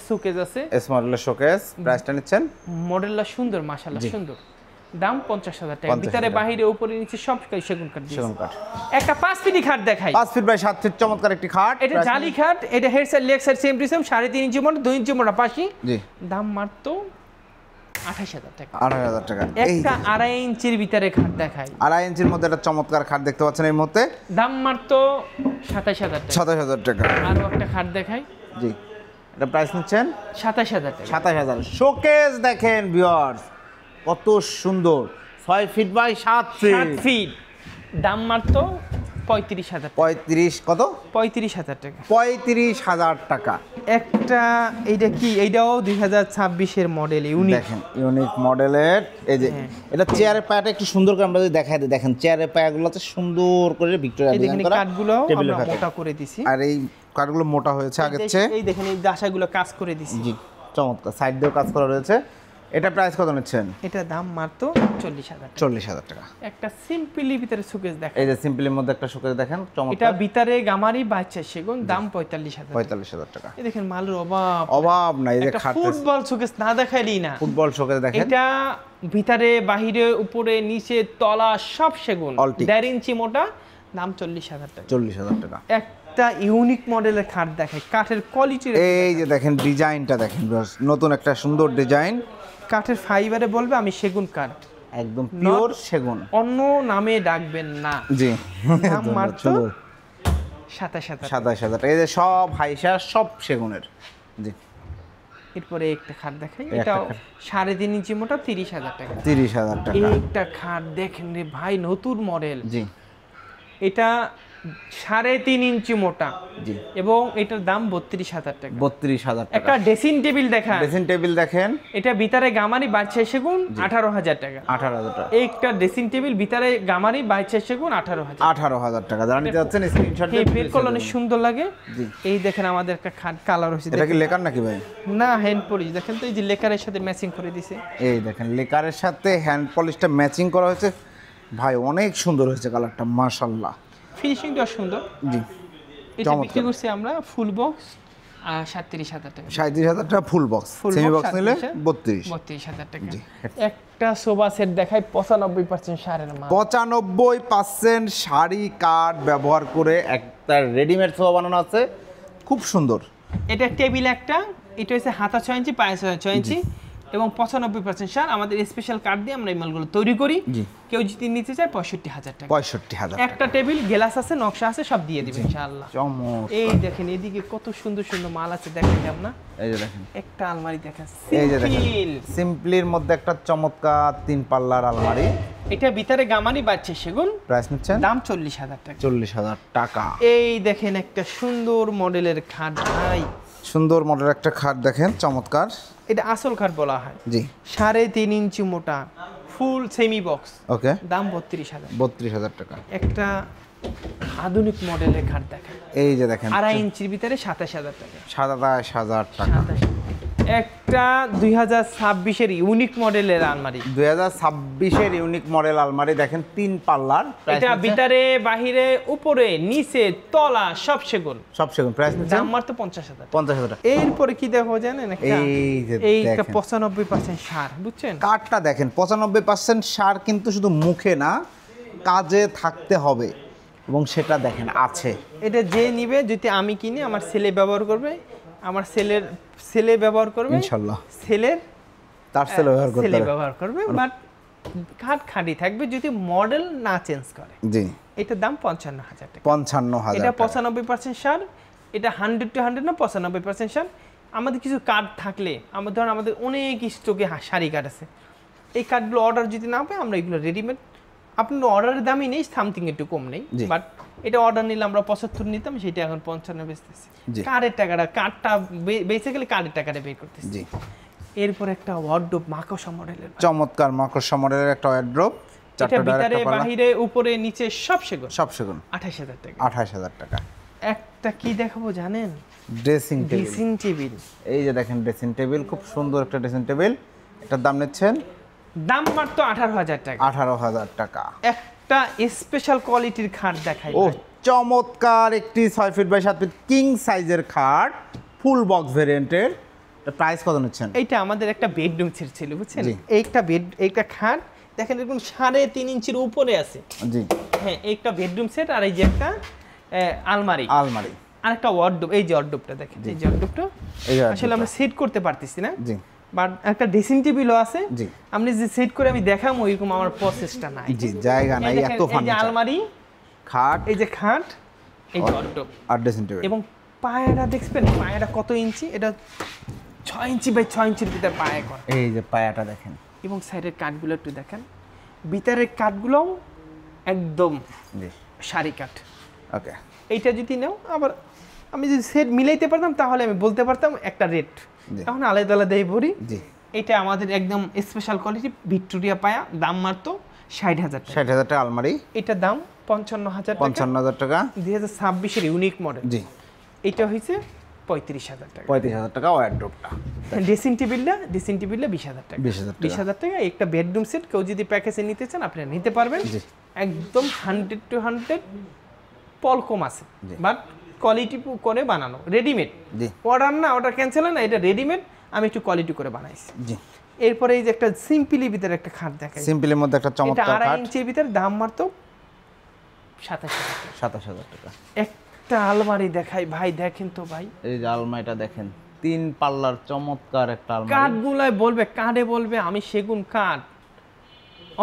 [SPEAKER 1] সুকেজ আছে,
[SPEAKER 2] এস মডেলের শোকেস, প্রাইসটা নিচ্ছেন?
[SPEAKER 1] মডেলটা সুন্দর, মাশাআল্লাহ সুন্দর, দাম 50,000 টাকা।
[SPEAKER 2] 50,000
[SPEAKER 1] ভিতরে বাহিরে উপরে নিচে সব সেগুন কাঠ দিয়েছে।
[SPEAKER 2] সেগুন কাঠ।
[SPEAKER 1] একটা 5 ফিট খাট দেখাই,
[SPEAKER 2] 5 ফিট বাই 7 ফিট চমৎকার একটি খাট।
[SPEAKER 1] এটা জালি খাট, এটা head side leg side same to same, 3.5 ইঞ্চি মোটা, 2 ইঞ্চি মোটা পাশি,
[SPEAKER 2] জি,
[SPEAKER 1] দাম মাত্র 28,000 টাকা।
[SPEAKER 2] 28,000 টাকা।
[SPEAKER 1] একটা 2.5 ইঞ্চির ভিতরে খাট দেখাই,
[SPEAKER 2] 2.5 ইঞ্চির মধ্যে একটা চমৎকার খাট দেখতে পাচ্ছেন এই মুহূর্তে,
[SPEAKER 1] দাম মাত্র 27,000 টাকা।
[SPEAKER 2] 27,000 টাকা।
[SPEAKER 1] আরো একটা খাট দেখাই,
[SPEAKER 2] জি, এটা প্রাইস নিচ্ছেন
[SPEAKER 1] 27,000 টাকা।
[SPEAKER 2] 27,000। শোকেস দেখেন ভিউয়ার্স, কত সুন্দর, 6 ফিট বাই 7
[SPEAKER 1] 7
[SPEAKER 2] ফিট,
[SPEAKER 1] ফিট, দাম মাত্র 35,000 টাকা।
[SPEAKER 2] 35 কত?
[SPEAKER 1] 35,000 টাকা।
[SPEAKER 2] 35,000 টাকা।
[SPEAKER 1] একটা এইটা কি, এইটাও 2026-এর মডেল, ইউনিক
[SPEAKER 2] দেখেন ইউনিক মডেলের, এই যে এটা চেয়ারের পায়াটা একটু সুন্দর করে আমরা যদি দেখাই দিই, দেখেন চেয়ারের পায়াগুলোতে সুন্দর করে ভিক্টোরিয়া
[SPEAKER 1] এই দেখেন
[SPEAKER 2] ডিজাইন করা,
[SPEAKER 1] কাঠগুলো
[SPEAKER 2] টেবিলে
[SPEAKER 1] আমরা
[SPEAKER 2] থাকে।
[SPEAKER 1] মোটা করে দিছি,
[SPEAKER 2] আর এই কাঠগুলো মোটা হয়েছে আগের চেয়ে।
[SPEAKER 1] এই দেখেন এই দাসাগুলো কাজ করে দিছি।
[SPEAKER 2] জি, চমৎকার, সাইড দিয়েও কাজ করা রয়েছে। এটা প্রাইস কত নিচ্ছেন?
[SPEAKER 1] এটা দাম মাত্র 40,000 টাকা।
[SPEAKER 2] 40,000 টাকা।
[SPEAKER 1] একটা সিম্পলি ভিতরে সুকেস দেখেন,
[SPEAKER 2] এই যে সিম্পলের মধ্যে একটা শোকেস দেখেন
[SPEAKER 1] এটা
[SPEAKER 2] চমৎকার,
[SPEAKER 1] ভিতরে গামারি বাচ্চা সেগুন, দাম 45,000 টাকা।
[SPEAKER 2] 45,000 টাকা।
[SPEAKER 1] এই দেখেন মালের অভাব,
[SPEAKER 2] অভাব নাই, এই যে
[SPEAKER 1] একটা
[SPEAKER 2] খাট,
[SPEAKER 1] ফুটবল সুকেস না দেখাইলি না।
[SPEAKER 2] ফুটবল শোকেস দেখেন,
[SPEAKER 1] এটা ভিতরে বাহিরে উপরে নিচে তলা সব সেগুন,
[SPEAKER 2] All teak।
[SPEAKER 1] 1.5 ইঞ্চি মোটা, দাম 40,000 টাকা।
[SPEAKER 2] 40,000 টাকা।
[SPEAKER 1] একটা ইউনিক মডেলের খাট দেখায়, কাঠের কোয়ালিটি,
[SPEAKER 2] এই যে দেখেন ডিজাইনটা দেখেন, নতুন একটা সুন্দর ডিজাইন,
[SPEAKER 1] কাঠের ফাইবারে বলবে আমি সেগুন কাঠ,
[SPEAKER 2] একদম পিওর সেগুন,
[SPEAKER 1] অন্য নামে ডাকবেন না।
[SPEAKER 2] জি,
[SPEAKER 1] দাম মাত্র 27,000 টাকা।
[SPEAKER 2] 27,000 টাকা। এই যে সব হাইসা সব সেগুনের। জি,
[SPEAKER 1] এরপরে একটা খাট দেখাই,
[SPEAKER 2] এই একটা
[SPEAKER 1] এটাও
[SPEAKER 2] খাট।
[SPEAKER 1] 3.5 ইঞ্চি মোটা, 30,000 টাকা।
[SPEAKER 2] 30,000 টাকা।
[SPEAKER 1] একটা খাট দেখেন রে ভাই, নতুন মডেল,
[SPEAKER 2] জি,
[SPEAKER 1] এটা 3.5 ইঞ্চি মোটা,
[SPEAKER 2] জি,
[SPEAKER 1] এবং এটার দাম 32,000 টাকা।
[SPEAKER 2] 32,000 টাকা।
[SPEAKER 1] একটা ড্রেসিং টেবিল দেখা,
[SPEAKER 2] ড্রেসিং টেবিল দেখেন,
[SPEAKER 1] এটা ভিতরে গামারি বাচ্চা সেগুন, 18,000 টাকা।
[SPEAKER 2] 18,000 টাকা।
[SPEAKER 1] একটা ড্রেসিং টেবিল ভিতরে গামারি বাচ্চা সেগুন, 18,000।
[SPEAKER 2] 18,000 টাকা। যারা নিতে যাচ্ছেন স্ক্রিনশট দিয়ে
[SPEAKER 1] বের করলে অনেক সুন্দর লাগে।
[SPEAKER 2] জি।
[SPEAKER 1] এই দেখেন আমাদের একটা খাট কালার হয়েছে,
[SPEAKER 2] এটা কি লেকার নাকি ভাই?
[SPEAKER 1] না হ্যান্ড পলিশ, দেখেন তো এই যে লেকারের সাথে ম্যাচিং করে দিছে।
[SPEAKER 2] এই দেখেন লেকারের সাথে হ্যান্ড পলিশটা ম্যাচিং করা হয়েছে, ভাই অনেক সুন্দর হয়েছে কালারটা, মাশাআল্লাহ।
[SPEAKER 1] ফিনিশিংটা সুন্দর।
[SPEAKER 2] জি,
[SPEAKER 1] এটা বিক্রি করছি আমরা ফুল বক্স 37,000 টাকা।
[SPEAKER 2] 37,000 টাকা ফুল বক্স, সেমি বক্স নিলে
[SPEAKER 1] 32,000 টাকা। একটা সোফা সেট দেখাই, 95% সারের মাল,
[SPEAKER 2] 95% শাড়ি কাঠ ব্যবহার করে একটা রেডিমেড সোফা বানানো আছে, খুব সুন্দর।
[SPEAKER 1] এটা টেবিল একটা, এটা হচ্ছে হাতা 6 ইঞ্চি, পায়ে 6 ইঞ্চি, এবং 95% সার। আমাদের স্পেশাল কাঠ দিয়ে আমরা এই মালগুলো তৈরি করি। কেউ যদি নিতে চায় 65,000 টাকা।
[SPEAKER 2] 65,000
[SPEAKER 1] একটা টেবিল, গ্লাস আছে, নকশা আছে, সব দিয়ে দিবেন ইনশাআল্লাহ।
[SPEAKER 2] চমৎকার।
[SPEAKER 1] এই দেখেন এদিকে কত সুন্দর সুন্দর মাল আছে, দেখেন না?
[SPEAKER 2] এই যে দেখেন,
[SPEAKER 1] একটা আলমারি দেখেন,
[SPEAKER 2] এই যে দেখেন
[SPEAKER 1] সিম্পল,
[SPEAKER 2] সিম্পলির মধ্যে একটা চমৎকার 3 পাল্লার আলমারি।
[SPEAKER 1] এটা ভিতরে গামারি বাচ্চা সেগুন,
[SPEAKER 2] প্রাইস নিচ্ছেন
[SPEAKER 1] দাম 40,000 টাকা।
[SPEAKER 2] 40,000 টাকা।
[SPEAKER 1] এই দেখেন একটা সুন্দর মডেলের খাট ভাই,
[SPEAKER 2] সুন্দর মডেল একটা খাট দেখেন, চমৎকার।
[SPEAKER 1] এটা আসল খাট বলা হয়।
[SPEAKER 2] জি,
[SPEAKER 1] 3.5 ইঞ্চি মোটা, ফুল সেমি বক্স,
[SPEAKER 2] ওকে,
[SPEAKER 1] দাম 32,000।
[SPEAKER 2] 32,000 টাকা।
[SPEAKER 1] একটা আধুনিক মডেলের খাট দেখেন,
[SPEAKER 2] এই যে দেখেন
[SPEAKER 1] 2.5 ইঞ্চির ভিতরে 27,000 টাকা।
[SPEAKER 2] 27,000 টাকা।
[SPEAKER 1] 27,000। একটা 2026-এর ইউনিক মডেলের আলমারি,
[SPEAKER 2] 2026-এর ইউনিক মডেল আলমারি দেখেন, 3 পাল্লার।
[SPEAKER 1] এটা ভিতরে বাহিরে উপরে নিচে তলা সব সেগুন,
[SPEAKER 2] সব সেগুন। প্রাইস নিচ্ছেন
[SPEAKER 1] দাম মাত্র 50,000।
[SPEAKER 2] 50,000 টাকা।
[SPEAKER 1] এরপরে কি দেখো জানেন, একটা
[SPEAKER 2] এই যে
[SPEAKER 1] এইটা
[SPEAKER 2] দেখেন
[SPEAKER 1] 95% সার, বুঝছেন?
[SPEAKER 2] কাঠটা দেখেন, 95% সার, কিন্তু শুধু মুখে না, কাজে থাকতে হবে, এবং সেটা দেখেন আছে।
[SPEAKER 1] এটা যে নিবে, যদি আমি কিনি, আমার ছেলে ব্যবহার করবে, আমার ছেলে ব্যবহার করবে
[SPEAKER 2] ইনশাআল্লাহ,
[SPEAKER 1] ছেলের
[SPEAKER 2] তার ছেলে ব্যবহার করতে
[SPEAKER 1] ছেলে
[SPEAKER 2] পারে।
[SPEAKER 1] ব্যবহার করবে, বাট খাট খাঁটি থাকবে যদি মডেল না চেঞ্জ করে।
[SPEAKER 2] জি,
[SPEAKER 1] এটার দাম 55,000 টাকা।
[SPEAKER 2] 55,000
[SPEAKER 1] এটা
[SPEAKER 2] টাকা।
[SPEAKER 1] 95% সার, এটা 100 to 100 না, 95% সার। আমাদের কিছু কার্ড থাকলে, আমাদের অনেক স্টকে শাড়ি কার্ড আছে, এই কার্ডগুলো অর্ডার যদি না পাই, আমরা এগুলো রেডিমেড, আপনার অর্ডারের দামই নেই, সামথিং একটু কম নেই, বাট এটা অর্ডার নিলে আমরা 75 নিতাম, সেটা এখন 55 বেচতেছি। কার্ডের টাকাটা, কার্ডটা বেসিক্যালি কার্ডের টাকাটা বের করতেছি।
[SPEAKER 2] জি,
[SPEAKER 1] এরপর একটা ওয়ার্ডরোব মাকড়সা মডেলের,
[SPEAKER 2] চমৎকার মাকড়সা মডেলের একটা ওয়ার্ডরোব।
[SPEAKER 1] এটা ভিতরে বাহিরে উপরে নিচে সব সেগুন।
[SPEAKER 2] 28000
[SPEAKER 1] টাকা।
[SPEAKER 2] 28000 টাকা।
[SPEAKER 1] একটা কি দেখাবো জানেন?
[SPEAKER 2] Dressing
[SPEAKER 1] table.
[SPEAKER 2] এই যে দেখেন ড্রেসিং টেবিল, খুব সুন্দর একটা ড্রেসিং টেবিল। এটার দাম নিচ্ছেন?
[SPEAKER 1] দাম মাত্র 18000 টাকা।
[SPEAKER 2] 18000 টাকা।
[SPEAKER 1] একটা স্পেশাল কোয়ালিটির খাট দেখাই।
[SPEAKER 2] ও চমৎকার একটি 6 ফিট বাই 7 ফিট কিং সাইজের খাট, ফুল বক্স ভেরিয়েন্টের। প্রাইস কত নিচ্ছেন?
[SPEAKER 1] এইটা আমাদের একটা বেডরুম সেট ছিল, বুঝছেন? এইটা খাট দেখেন এরকম 3.5 ইঞ্চির উপরে আছে।
[SPEAKER 2] জি
[SPEAKER 1] হ্যাঁ, একটা বেডরুম সেট আর এই যে একটা আলমারি আর একটা ওয়ার্ডরোব। এই যে ওয়ার্ডরোবটা দেখেন, এই যে ওয়ার্ডরোবটা আসলে আমরা সেট করতে পারতেছি না।
[SPEAKER 2] জি।
[SPEAKER 1] বাট একটা ড্রেসিং টেবিলও আছে। জি। আপনি যে সেট করে আমি দেখাবো এরকম আমার প্রসেসটা নাই।
[SPEAKER 2] জি, জায়গা নাই এত ফার্নিচার।
[SPEAKER 1] এই যে আলমারি, খাট, এই যে খাট, এই যে ওয়ার্ডরোব
[SPEAKER 2] আর ড্রেসিং টেবিল।
[SPEAKER 1] এবং পায়াটা দেখবেন, পায়াটা কত ইঞ্চি? এটা 6 ইঞ্চি বাই 6 ইঞ্চির ভিতরে পায়া করা।
[SPEAKER 2] এই যে পায়াটা দেখেন। এবং
[SPEAKER 1] সাইডের কাঠগুলো একটু দেখেন, ভিতরের কাঠগুলো একদম সারি কাঠ।
[SPEAKER 2] ওকে,
[SPEAKER 1] এইটা যদি নাও, আবার আমি যদি সেট মিলাইতে পারতাম তাহলে আমি বলতে পারতাম একটা রেট। এখন আলাদা আলাদাই ভরি। এটা আমাদের একদম স্পেশাল কোয়ালিটি ভিক্টোরিয়া পায়া, দাম মাত্র 60000 টাকা।
[SPEAKER 2] 60000 টাকা আলমারি।
[SPEAKER 1] এটার দাম 55000 টাকা।
[SPEAKER 2] 55000 টাকা।
[SPEAKER 1] 2026 এর ইউনিক মডেল।
[SPEAKER 2] জি।
[SPEAKER 1] এটা হইছে 35000 টাকা।
[SPEAKER 2] 35000 টাকা ওয়ার্ডরোবটা।
[SPEAKER 1] ড্রেসিং টেবিলটা 20000 টাকা। 20000 টাকা। একটা বেডরুম সেট কেউ যদি প্যাকেজে নিতে চান আপনারা নিতে পারবেন। একদম 100 to 100 পলকম আছে, বাট কোয়ালিটি করে বানানো, রেডিমেড। অর্ডার না, অর্ডার ক্যান্সেল না, এটা রেডিমেড, আমি একটু কোয়ালিটি করে বানাইছি। জি। এরপরে এই যে একটা সিম্পলি ভিতরে একটা খাট দেখাই।
[SPEAKER 2] সিম্পলির মধ্যে একটা চমৎকার খাট।
[SPEAKER 1] এটা 2.5 ইঞ্চির ভিতরে, দাম মাত্র
[SPEAKER 2] 27000 টাকা।
[SPEAKER 1] একটা আলমারি দেখাই ভাই, দেখেন তো ভাই,
[SPEAKER 2] এই যে আলমারিটা দেখেন, 3 পাল্লার চমৎকার একটা আলমারি।
[SPEAKER 1] কাঠগুলাই বলবে, কাঠে বলবে আমি সেগুন কাঠ,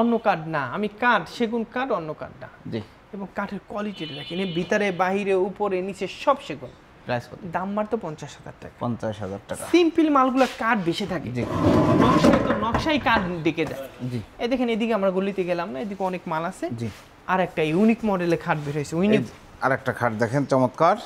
[SPEAKER 1] অন্য কাঠ না, আমি কাঠ, সেগুন কাঠ, অন্য কাঠ না। জি। এবং কাঠের কোয়ালিটিটা দেখেন, ভিতরে বাহিরে উপরে নিচে সব সেগুন।
[SPEAKER 2] প্রাইস কত?
[SPEAKER 1] দাম মাত্র 50000 টাকা।
[SPEAKER 2] 50000 টাকা।
[SPEAKER 1] সিম্পল মালগুলো কাঠ বেশি থাকে। জি। নকশাই কাঠ দিকে যায়। জি। এই দেখেন, এদিকে আমরা গলিতে গেলাম না, এদিকে অনেক মাল আছে। জি। আর একটা ইউনিক মডেলের খাট বের হয়েছে।
[SPEAKER 2] আর একটা খাট দেখেন চমৎকার,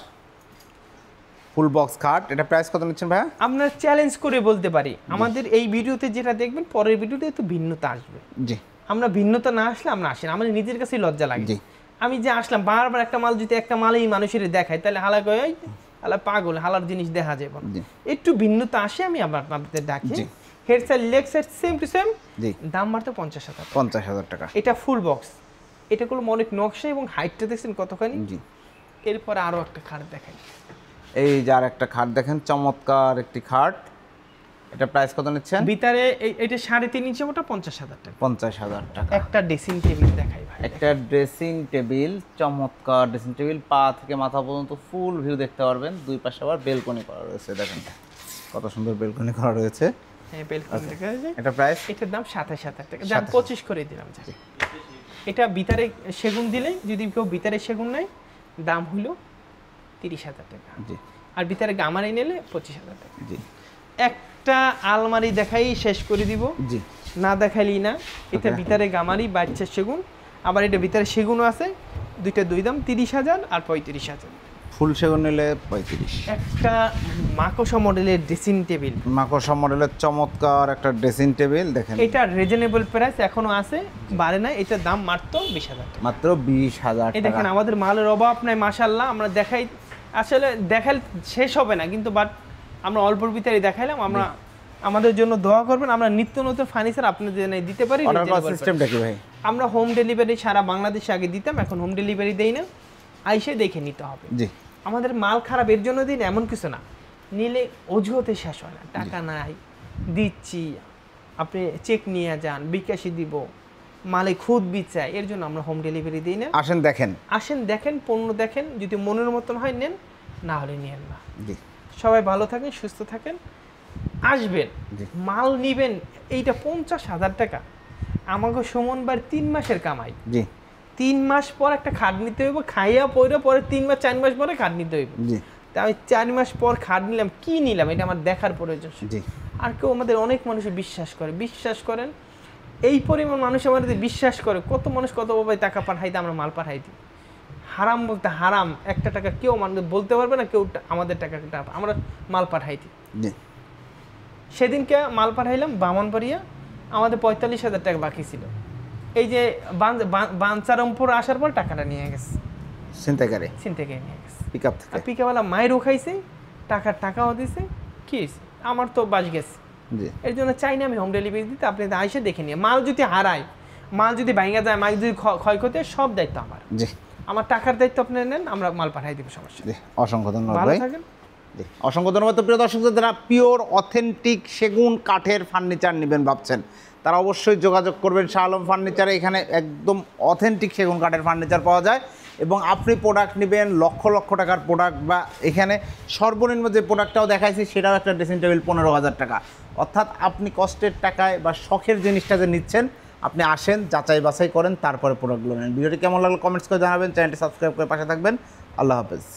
[SPEAKER 2] ফুল বক্স খাট। এটা প্রাইস কত নিচ্ছেন ভাইয়া?
[SPEAKER 1] আমরা চ্যালেঞ্জ করে বলতে পারি, আমাদের এই ভিডিওতে যেটা দেখবেন, পরের ভিডিওতে একটু ভিন্নতা আসবে। জি। আমরা ভিন্নতা না আসলে আমরা আসি না, আমাদের নিজের কাছেই লজ্জা লাগে। জি। আমি যে আসলাম বারবার একটা মাল, যদি একটা মালই মানুষের দেখায় তাহলে হালা কয় হালা পাগল, হালার জিনিস দেখা যাবে না। একটু ভিন্নতা আসে, আমি আবার আপনাদের ডাকি। Head side leg side same to same. জি। দাম মাত্র 50000
[SPEAKER 2] টাকা।
[SPEAKER 1] এটা ফুল বক্স। এটা কোনো অনেক নকশা এবং হাইটটা দেখছেন কতখানি। জি। এরপর আরো একটা খাট দেখাই।
[SPEAKER 2] এই যে আর একটা খাট দেখেন, চমৎকার একটি খাট। এটা প্রাইস কত নিচ্ছেন?
[SPEAKER 1] ভিতরে এটা 3.5 ইঞ্চি মোটা, 50000 টাকা।
[SPEAKER 2] 50000 টাকা।
[SPEAKER 1] একটা ড্রেসিং টেবিল দেখাই ভাই।
[SPEAKER 2] একটা ড্রেসিং টেবিল, চমৎকার ড্রেসিং টেবিল, পা থেকে মাথা পর্যন্ত ফুল ভিউ দেখতে পারবেন। দুই পাশে আবার বেলকনি করা রয়েছে, দেখেন কত সুন্দর বেলকনি করা রয়েছে।
[SPEAKER 1] হ্যাঁ, বেলকনি দেখা যায়।
[SPEAKER 2] এটা প্রাইস?
[SPEAKER 1] এটার দাম 27000 টাকা। দাম 25 করে দিলাম। এটা ভিতরে সেগুন দিলে, যদি কেউ ভিতরে সেগুন নেয়, দাম হলো 30000 টাকা। জি। আর ভিতরে গামারি নিলে 25000 টাকা। জি। একটা আলমারি দেখাই শেষ করে দিব। জি। না দেখাইলি না। এটা ভিতরে গামারি, বাচ্চা সেগুন, আবার এটা ভিতরে সেগুনও আছে। দুইটা দুই দাম, 30000 আর 35000।
[SPEAKER 2] ফুল সেগুন নিলে 35।
[SPEAKER 1] একটা মাকড়সা মডেলের ড্রেসিং টেবিল।
[SPEAKER 2] মাকড়সা মডেলের চমৎকার একটা ড্রেসিং টেবিল দেখেন।
[SPEAKER 1] এটা রিজনেবল প্রাইস, এখনো আছে, বাড়ে না। এটার দাম মাত্র 20000 টাকা।
[SPEAKER 2] মাত্র 20000 টাকা।
[SPEAKER 1] এই দেখেন, আমাদের মালের অভাব নাই মাশাআল্লাহ। আমরা দেখাই, আসলে দেখাল শেষ হবে না, কিন্তু বাট আমরা অল্পর ভিতরে দেখাইলাম। আমরা আমাদের জন্য দোয়া করবেন, আমরা নিত্য নতুন ফার্নিচার আপনাদের জন্য দিতে পারি।
[SPEAKER 2] অর্ডার করার সিস্টেমটা কি ভাই?
[SPEAKER 1] আমরা হোম ডেলিভারি সারা বাংলাদেশে আগে দিতাম, এখন হোম ডেলিভারি দেই না, আইসে দেখে নিতে হবে। জি। আমাদের মাল খারাপ এর জন্য দিন এমন কিছু না, নিলে অজুহাতে শেষ হয় না। টাকা নাই, দিচ্ছি, আপনি চেক নিয়ে যান, বিকাশে দিব, মালে খুদ বিচায়, এর জন্য আমরা হোম ডেলিভারি দিই না।
[SPEAKER 2] আসেন দেখেন, পণ্য দেখেন, যদি মনের মতন হয় নেন, না হলে নিয়েন না। জি। সবাই ভালো থাকেন, সুস্থ থাকেন, আসবেন, মাল নিবেন। এইটা 50000 টাকা আমাকে সুমনবার 3 মাসের কামাই। জি। 3 মাস পর একটা খাট নিতে হইব, খাইয়া পয়রা পরে 3 মাস 4 মাস পরে খাট নিতে হইব। জি। তা আমি 4 মাস পর খাট নিলাম, কি নিলাম এটা আমার দেখার প্রয়োজন। জি। আর কেউ আমাদের অনেক মানুষ বিশ্বাস করেন, এই পরিমাণ মানুষ আমাদের বিশ্বাস করে। কত মানুষ কতভাবে টাকা পাঠাইতে, আমরা মাল পাঠাই দিই। হারাম বলতে হারাম, একটা টাকা কেউ আমাদের বলতে পারবে না, কেউ আমাদের টাকা আমরা মাল পাঠাই দিই। জি। সেদিনকে মাল পাঠাইলাম ব্রাহ্মণবাড়িয়া, আমাদের 45000 টাকা বাকি ছিল।
[SPEAKER 1] এই যে বাঞ্চারমপুর আসার পর টাকাটা নিয়ে গেছে,
[SPEAKER 2] ছিনতাইকারী
[SPEAKER 1] ছিনতাই করে নিয়ে গেছে।
[SPEAKER 2] পিক আপ থেকে
[SPEAKER 1] পিকাওয়ালা মায়েরও খাইছে, টাকাও দিছে, কি হয়েছে আমার তো বাজ গেছে।
[SPEAKER 2] জি
[SPEAKER 1] এর জন্য চাই না আমি হোম ডেলিভারি দিতে, আপনি আইসে দেখে নিয়ে। মাল যদি হারায়, মাল যদি ভাঙা যায়, মাল যদি ক্ষয়ক্ষতি হয়, সব দায়িত্ব আমার।
[SPEAKER 2] জি
[SPEAKER 1] আমার টাকার দায়িত্ব আপনি নেন, আমরা মাল পাঠাই দিব, সমস্যা নেই।
[SPEAKER 2] জি অসংখ্য ধন্যবাদ
[SPEAKER 1] ভালো
[SPEAKER 2] ভাই।
[SPEAKER 1] থাকেন।
[SPEAKER 2] জি অসংখ্য ধন্যবাদ। তো প্রিয় দর্শক, যারা পিওর অথেন্টিক সেগুন কাঠের ফার্নিচার নেবেন ভাবছেন, তারা অবশ্যই যোগাযোগ করবেন শাহ আলম ফার্নিচারে। এখানে একদম অথেন্টিক সেগুন কাঠের ফার্নিচার পাওয়া যায় এবং আপনি প্রোডাক্ট নেবেন লক্ষ লক্ষ টাকার প্রোডাক্ট, বা এখানে সর্বনিম্ন যে প্রোডাক্টটাও দেখাইছি সেটাও একটা ড্রেসিং টেবিল 15,000 টাকা। অর্থাৎ আপনি কষ্টের টাকায় বা শখের জিনিসটা যে নিচ্ছেন, আপনি আসেন, যাচাই বাছাই করেন, তারপরে প্রোডাক্টগুলো নেন। ভিডিওটি কেমন লাগলো কমেন্টস করে জানাবেন, চ্যানেলটি সাবস্ক্রাইব করে পাশে থাকবেন। আল্লাহ হাফেজ।